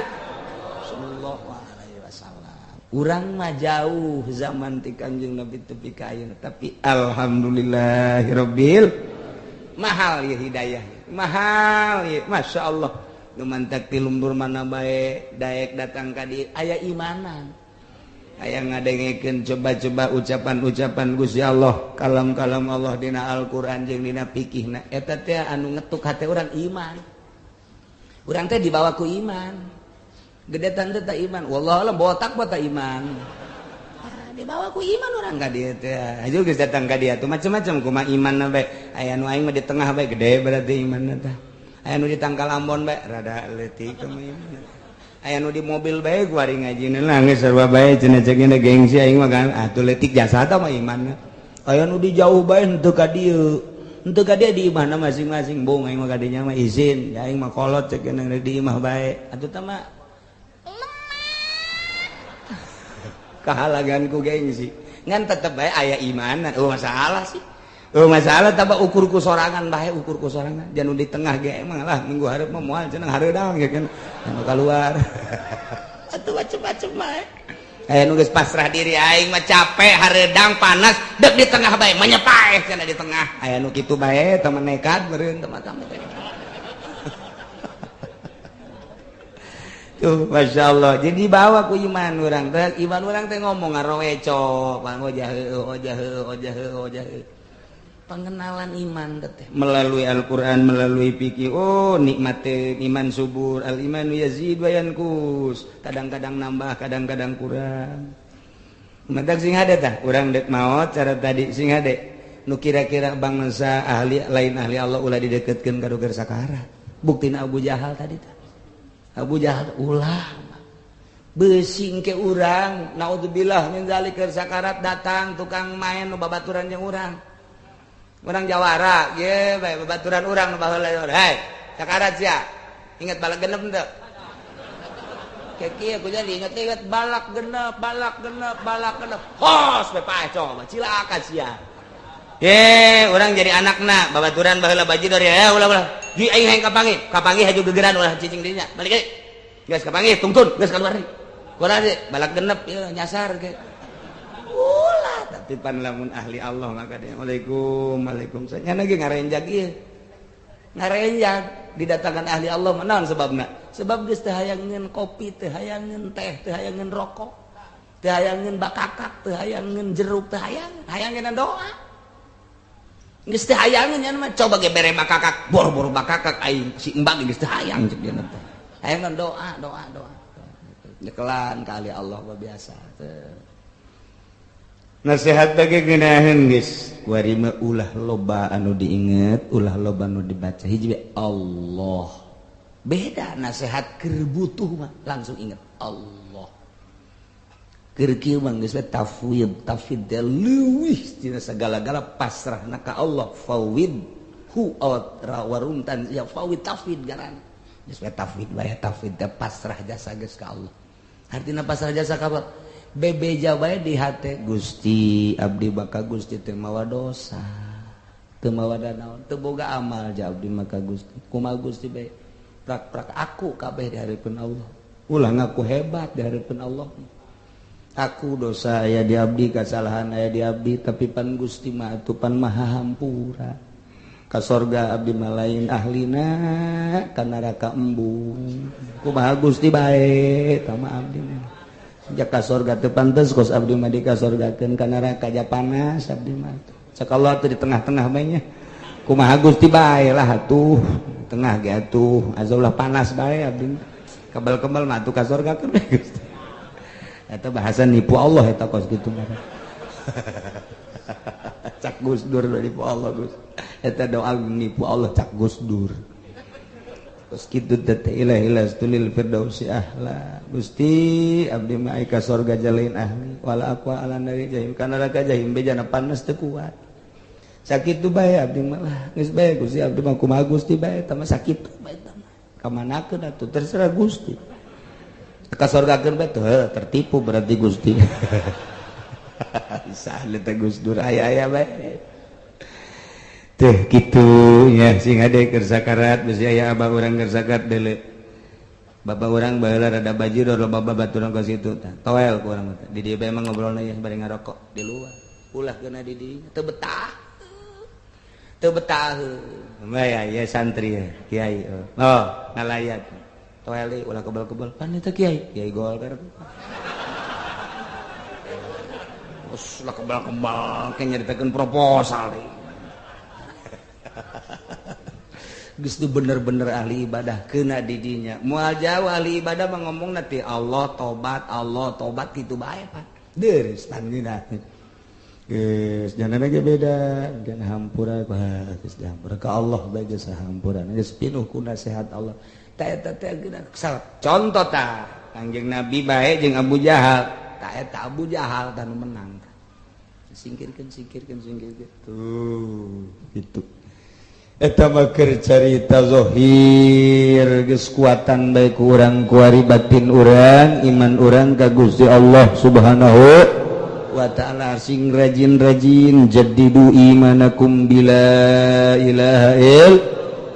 sallallahu alaihi wasallam. Urang mah jauh zaman ti Kangjeng Nabi tepi ka ayeuna tapi alhamdulillahirabbil mahal ya hidayah mahal ya masyaallah nu mantak ti lumbur mana bae daek datang ka dieu aya imanan aya ngadengekeun coba-coba ucapan-ucapan Gusti Allah kalam-kalam Allah dina Al-Qur'an jeung dina fikihna eta teh anu ngetuk hate urang iman urang teh dibawa ku iman gedetan teh ta iman wallah alam botak bota iman dibawa ku iman orang ka dieu teh aju geus datang ka dieu tuh macam-macam kumaha imanna bae aya nu aing mah di tengah bae gede berarti imanna teh aya nu di tangkal Ambon bae rada leutik kumaha iman aya nu di mobil bae kuari ngajina lah geus sarua bae cenah ceukna gengsi aing mah kan atuh leutik jasa tah mah imanna aya nu di jauh bae henteu ka dieu di imahna masing-masing bung aing mah ka dieu mah izin ya aing mah kolot ceukna di imah bae atuh tah mah kahalagan ku gengsi ngan tetep bae aya iman masalah sih masalah tambah ukur ku sorangan bae ukur ku sorangan jangan di tengah ge emang lah minggu hareup mah moal cenah hareudeung ge kan anu keluar atuh macem-macem bae aya nu geus pasrah diri aing mah capek hareudeung panas dek di tengah bae menyepaeh cenah di tengah aya nu kitu bae teu nekat meureun teman-teman tuh Masya Allah jadi bawa ku iman orang teh ngomong ngaroweco ojah pengenalan iman teh melalui Al-Quran melalui fikih nikmat iman subur al imanu yazid wa yanqus kadang-kadang nambah kadang-kadang kurang matak sing hade tah urang dek maot cara tadi sing hade nu kira-kira bangsa ahli lain ahli Allah ulah dideketkeun ka doger sakara buktina Abu Jahal tadi tah Abu Jahal ulah besing ke urang naudzubillah min zalika sakarat datang tukang main nu babaturan jeung urang jawara ge bae babaturan urang nu baheula hei sakarat sia inget balak genep teu kieu ku jadi inget balak genep hos bae paeh coba cilaka sia urang jadi anakna babaturan baheula bajidor ya ulah di aing hayang kapanggih haju gegeran ulah cicing dirinya balik deui geus kapanggih tungtun geus kaluar deui kumaha deui balak genep ieu nyasar ge ulah tapi pan lamun ahli Allah maka dia waalaikumsalam nya ge ngarenjag ieu ngarenjag didatangkan ahli Allah naon sebabna sebab geus teu hayang ngeun kopi teu hayang ngeun teh teu hayang ngeun rokok teu hayang ngeun bakakak teu hayang ngeun jeruk teu hayang ngeun doa geus teu hayang nya mah coba ge bere bakakak boro-boro bakakak aing si embag geus teu hayang cek dia teh hayang doa nyekelan kali Allah biasa nasihat bagi geunaheun geus kuari mah ulah loba anu diinget ulah loba anu dibaca hiji Allah beda nasihat keur butuh mah langsung inget Allah keur kieu mah geus tafwid leuwih tina sagala-gala pasrahna ka Allah fawid hu waruntan ya fawid tafwid garan geus tafwid bae tafwid pasrah jasa geus ka Allah artina pasrah jasa ka Allah bebeja bae di hate Gusti abdi baka Gusti teu mawa dosa teu mawa danaon teu boga amal ja abdi maka Gusti kumaha Gusti bae prak-prak aku kabeh di hareupeun Allah ulah ngaku hebat di hareupeun Allah aku dosa aya di abdi kasalahan aya di abdi tapi pan Gusti mah atuh pan maha hampura ka sorga abdi mah lain ahlina ka neraka embung kumaha Gusti bae tama abdi jak ka sorga teu pantes kos abdi mah dikasorgakeun ka neraka ja panas abdi mah cak Allah teh di tengah-tengah bae nya kumaha Gusti bae lah atuh tengah ge atuh azaulah panas bae abdi kebal-kebal mah atuh ka sorgakeun Gusti eta bahasa nipu Allah eta kos kitu mah cak Gus Dur nipu Allah Gus eta doa nipu Allah cak Gus Dur kos kitu teh ilahi lastulil firdausi ahla Gusti abdi mah ka surga jalain ahli wala aqwa ala nari jahim kana neraka jahim bejana panas teu kuat sakitu bae abdi mah lah geus bae Gusti abdi mah kumaha Gusti bae eta mah sakitu bae eta mah kamanakeun atuh terserah Gusti ka surgakeun bae teu tertipu berarti Gusti Sahli teh Gus Dur aya bae. Teh kitu nya sing ade keur sakarat bisi aya abah urang keur zakat deuleu. Bapak urang baheula rada bajir loba babaturan ka situ tah. Toel ku urang teh. Di dieu bae mah ngobrolna ya bari ngarokok di luar. Ulah keuna di dieu teu betah. Teu betah. Maya ya santri ya kiai. Oh, ngalayat. Toel deui ulah kebal-kebal. Pan eta kiai? Kiai Golkar. Us ulah kebal-kebal ke nyaritakeun proposal deui. Geus tu bener-bener ahli ibadah keuna di dinya. Moal jauh ahli ibadah mah ngomongna ti Allah tobat kitu bae Pak. Deres tandina. Geus janana ge beda, jangan hampura geus hampura ka Allah bae geus hampura. Geus pinuh ku nasihat Allah. Ta eta teh geuna contoh tah Kangjeng Nabi bae jeung Abu Jahal. Ta eta Abu Jahal tanu menang. Singkirkeun. Tuh, gitu. Eta mah keur carita zahir geus kuatan bae ku urang kuari batin urang iman urang ka Gusti Allah Subhanahu wa taala sing rajin-rajin jaddidu imanakum bila ilaha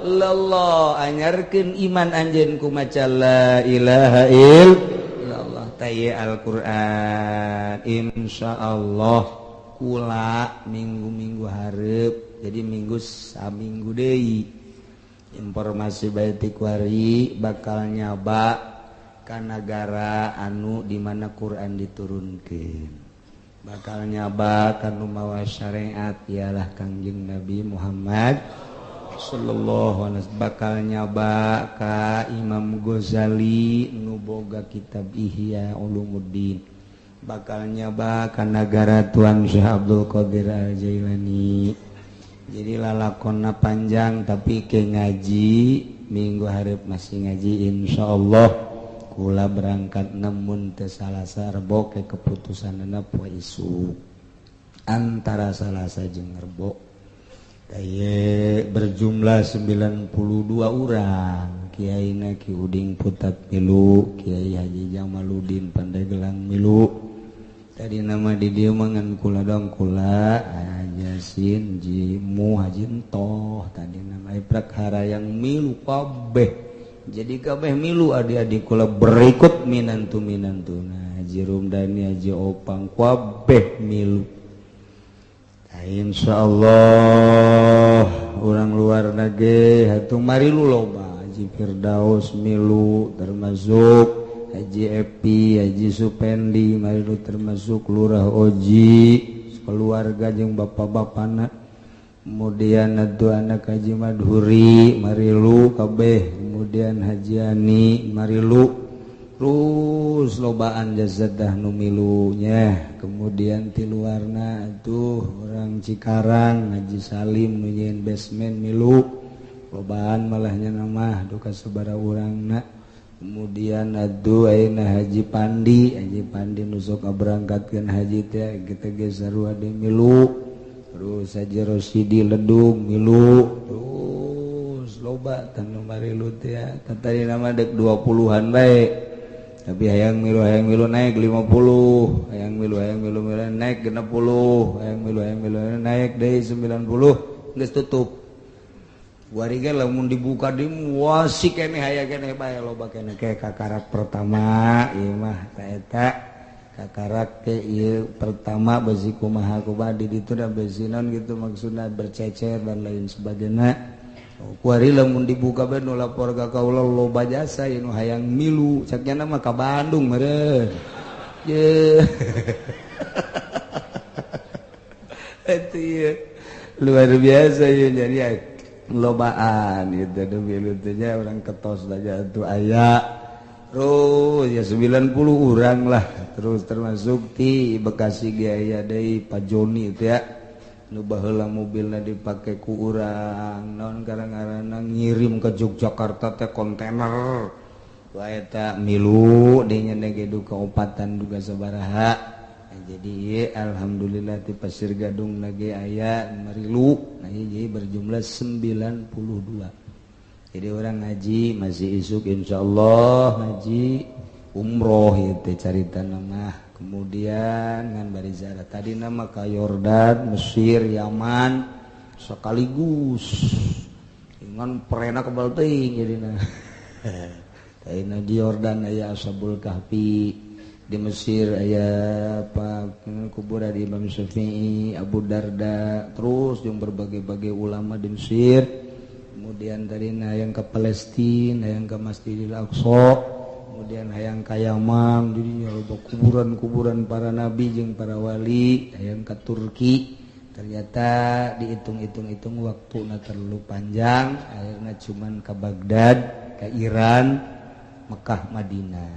illallah anyarkeun iman anjeun ku maca la ilaha illallah taye Al-Qur'an insyaallah kula minggu-minggu hareup jadi minggu saminggu deui informasi bae ti kuari bakal nyaba ka nagara anu di mana Quran diturunkeun bakal nyaba ka nu mawa syariat ialah Kangjeng Nabi Muhammad sallallahu alaihi wasallam bakal nyaba ka Imam Ghazali nu boga kitab Ihya Ulumuddin bakal nyaba ka nagara Tuan Syekh Abdul Qadir Al-Jailani. Jadi lalakonna panjang tapi ke ngaji minggu hareup masih ngaji insyaallah kula berangkat namun teu Salasa Rebo ke keputusanna poe isuk antara Salasa jeung Rebo daye berjumlah 92 urang kiaina Ki Uding Putat milu Kiai Haji Jamaluddin Pandeglang milu tadi nama di dieu mangan kula dong kula Yasin Jimu Haji Entoh tadi nama prakara yang milu kabeh jadi kabeh milu adik-adik kula berikut minantuna Haji Rumdani Haji Opang kabeh milu insyaallah orang luar nage hatung marilu loba Haji Firdaus milu termasuk Haji Epi, Haji Supendi, marilu termasuk Lurah Oji, keluarga jeung bapak-bapana. Kemudian adu anak Haji Madhuri, marilu kabeh. Kemudian Haji Ani, marilu. Terus lobaan jazadah nu milunya. Kemudian ti luarna atuh orang Cikarang, Haji Salim nu nyeun basement milu. Lobaan malahnya nama duka sabara urangna. Kemudian aduh ayeuna Haji Pandi nu sok berangkatkeun haji teh kita ge sarua de milu terus Haji Rosidi Ledung milu terus loba tanu marilu teh tadi nama dek 20-an bae tapi hayang milu naik 50 hayang milu naik 60 hayang milu naik deui 90 geus tutup warga lamun dibuka di muasi kene haya kene bae loba kene ke kakarak pertama ieu mah eta kakarak ke ieu pertama besi kumaha kubadi ditu da besinan gitu maksudna bercecer dan lain sebagainya kuari lamun dibuka bae nu lapor ka kaula loba jasa ieu hayang milu sakjana mah ka Bandung meureun ye eta luar biasa ieu jadi lobaan gitu demi lutunya orang ketos saja itu ayah terus ya 90 orang lah terus termasuk di Bekasi gaya dari Pak Joni itu ya nu baheula mobilna dipake ku urang naon karang-karana ngirim ke Yogyakarta teh kontainer wa eta milu dinya nege duka opatan duga sabaraha jadi alhamdulillah di Pasir Gadung lagi aya marilu nah jadi berjumlah 92 jadi orang ngaji masih isuk insyaallah ngaji umroh itu carita nama kemudian ngan bari ziarah tadi nama ka Yordan, Mesir, Yaman sekaligus ngan perena kebal teuing jadina. Ayeuna di Yordan aya Ashabul Kahfi, di Mesir aya apa kuburan di Imam Syafi'i, Abu Darda, terus jeung berbagai-bagai ulama di Mesir. Kemudian tadi hayang ke Palestina, hayang ke Masjidil Aqsa, kemudian hayang ka Yaman, jadi loba kuburan-kuburan para nabi jeung para wali, hayang ke Turki. Ternyata dihitung-hitung waktuna terlalu panjang, akhirnya cuman ke Baghdad, ke Iran, Mekah, Madinah.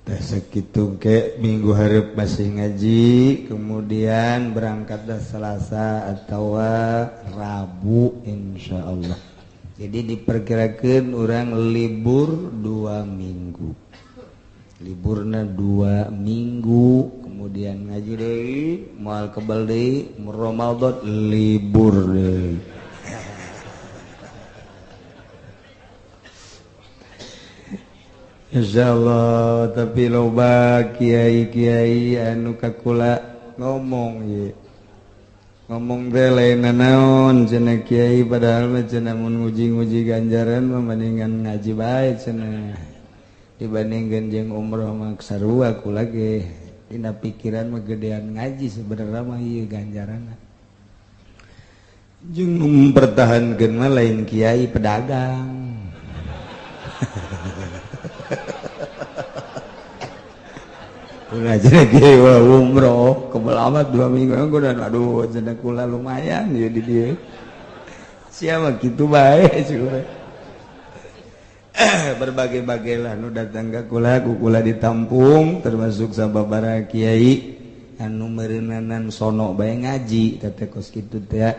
Segitu ke minggu hareup masih ngaji, kemudian berangkatlah Selasa atau Rabu insyaallah. Jadi diperkirakan orang libur 2 minggu. Liburna 2 minggu, kemudian ngaji deui, moal kebal deui, Ramadan libur deui. Insyaallah. Tapi loba kiai-kiai anu kakula ngomong ye. Ngomong teh lain naon cenah kiai, padahal mah cenah mun nguji-nguji ganjaran mah mendingan ngaji bae cenah. Dibandingkeun jeung umroh mah sarua kula ge. Dina pikiran mah gedean ngaji sebenarnya mah ieu ganjaranna. Jeung mempertahankeun mah lain kiai pedagang. Ulah cenah kiai umroh kebelamat 2 minggu dan aduh cenah kula lumayan ya di dieu. Sia mah kitu bae cenah. Berbagai-bagai lah nu datang ka kula, ku kula ditampung termasuk sababaraha kiai anu meureunanan sono bae ngaji teh kos kitu teh.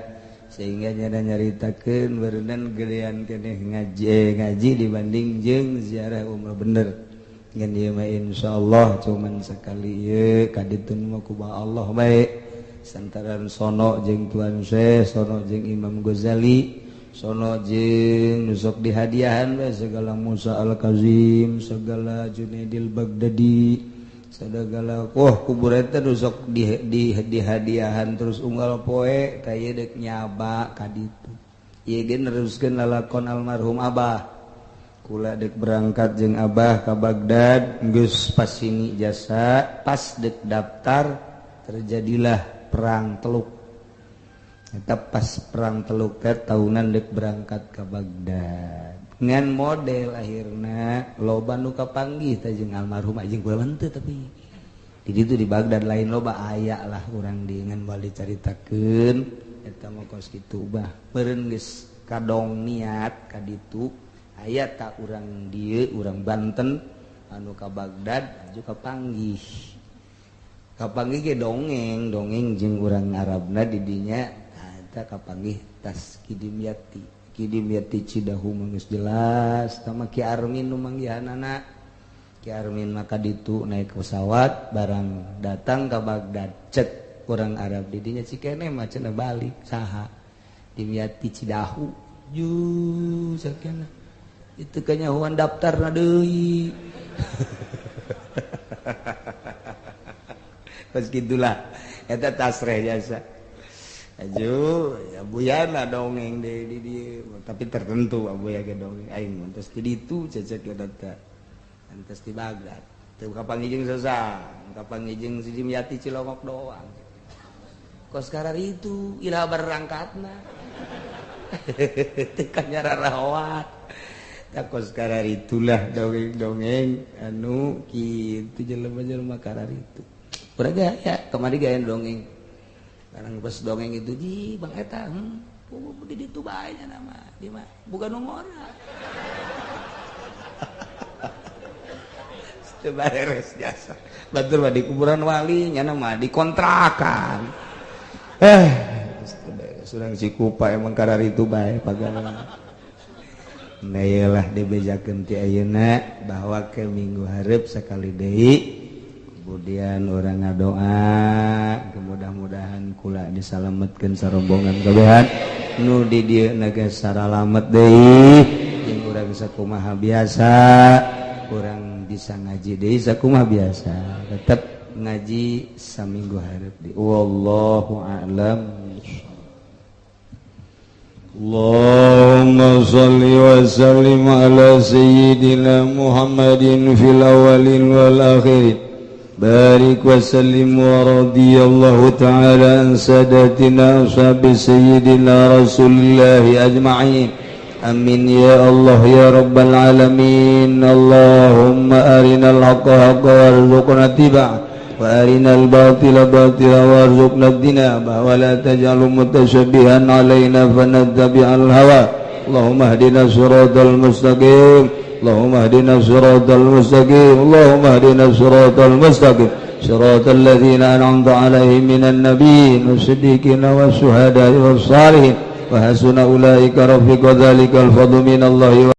Sehingga nyaritakeun beureunan gedean keneh ngaji dibanding jeung ziarah umroh bener. Ngan ieu mah insyaallah cuman sekali ieu kaditun mah ku Allah bae. Santaran sono jeung Tuan Syekh, sono jeung Imam Ghazali, sono jeung nusok dihadiahan bae segala Musa Al-Kazim, segala Junaidil Baghdadi, segala kuburan teh nusok dihadiahan terus unggal poe taya deuk nyaba ka ditu. Ieu ge neruskeun lalakon almarhum Abah. Kula dek berangkat jeung Abah ke Baghdad, geus pas sini jasa, pas dek daftar terjadilah perang Teluk. Eta pas perang Teluk teh tahunan dek berangkat ke Baghdad. Ngan model akhirna loba nu kapanggih teh jeung almarhum jeung kula teu tapi di ditu di Baghdad lain loba aya lah urang di ngan bali caritakeun eta mah kos kitu bah. Meureun geus kadong niat ka ditu. Aya tak urang dieu urang Banten anu ka Baghdad juga kapanggih. Kapanggih ge dongeng jeung urang Arabna di dinya eta kapanggih tas Kidimyati. Kidimyati Cidahu geus jelas sama Ki Armin nu manggihanana. Ki Armin maka ditu naik pesawat barang datang ka Baghdad cek urang Arab di dinya cikene mah cenah balik saha Dimyati Cidahu ju sakena itu kanyahuan daftar na deui. Pas gitulah eta tasreh jasa. Aju ya buyana dongeng di dieu tapi tertentu abuya ge dongeng aing muntos di ditu cecek data. Antes di Baghdad. Teu kapanggih jeung sasa, kapanggih jeung si Dimyati Cilongok doang. Kos karar itu iraha berangkatna. Teu kanyara rawat. Takos karar itulah dongeng-dongeng anu kitu jelema-jelema karar itu. Urang gaya kemari gaya dongeng. Karang pas dongeng itu di Bang eta di ditu bae nya nama di mah bukan ngora. Teu beres jasa. Batur mah di kuburan wali nya mah di kontrakan. Surang Cikupa emang karar itu bae pagana. Nah iyalah dibejakeun ti ayeuna bahwa ke minggu hareup sakali deui kemudian orang ngadoa mudah-mudahan kula disalametkeun sarombongan kabehan nu di dieu geus saralamet deui jeung urang sakumaha biasa urang bisa ngaji deui sakumaha biasa tetap ngaji saminggu hareup di wallahu a'lam. Allahumma salli wa sallim ala sayyidina Muhammadin fil awalin wal akhirin barik wa sallim wa radiyallahu ta'ala an sadatina ashabi sayyidina rasulillahi ajma'in amin ya Allah ya rabbal alamin. Allahumma arinal haqqa haqqa warzuqna tiba'ah wa arinal batila batila warzuqna tinabah wa la taj'alhu mutashabbihan alaina fanattabi'al hawa. Allahumma hdina siratal mustaqim Allahumma hdina siratal mustaqim Allahumma hdina siratal mustaqim siratal ladzina an'amta 'alaihim minan nabiyyin was-siddiqin was-syuhada'i was-shalihin wa hasuna ulaika rafiqa. Dzalikal fadlu minallahi.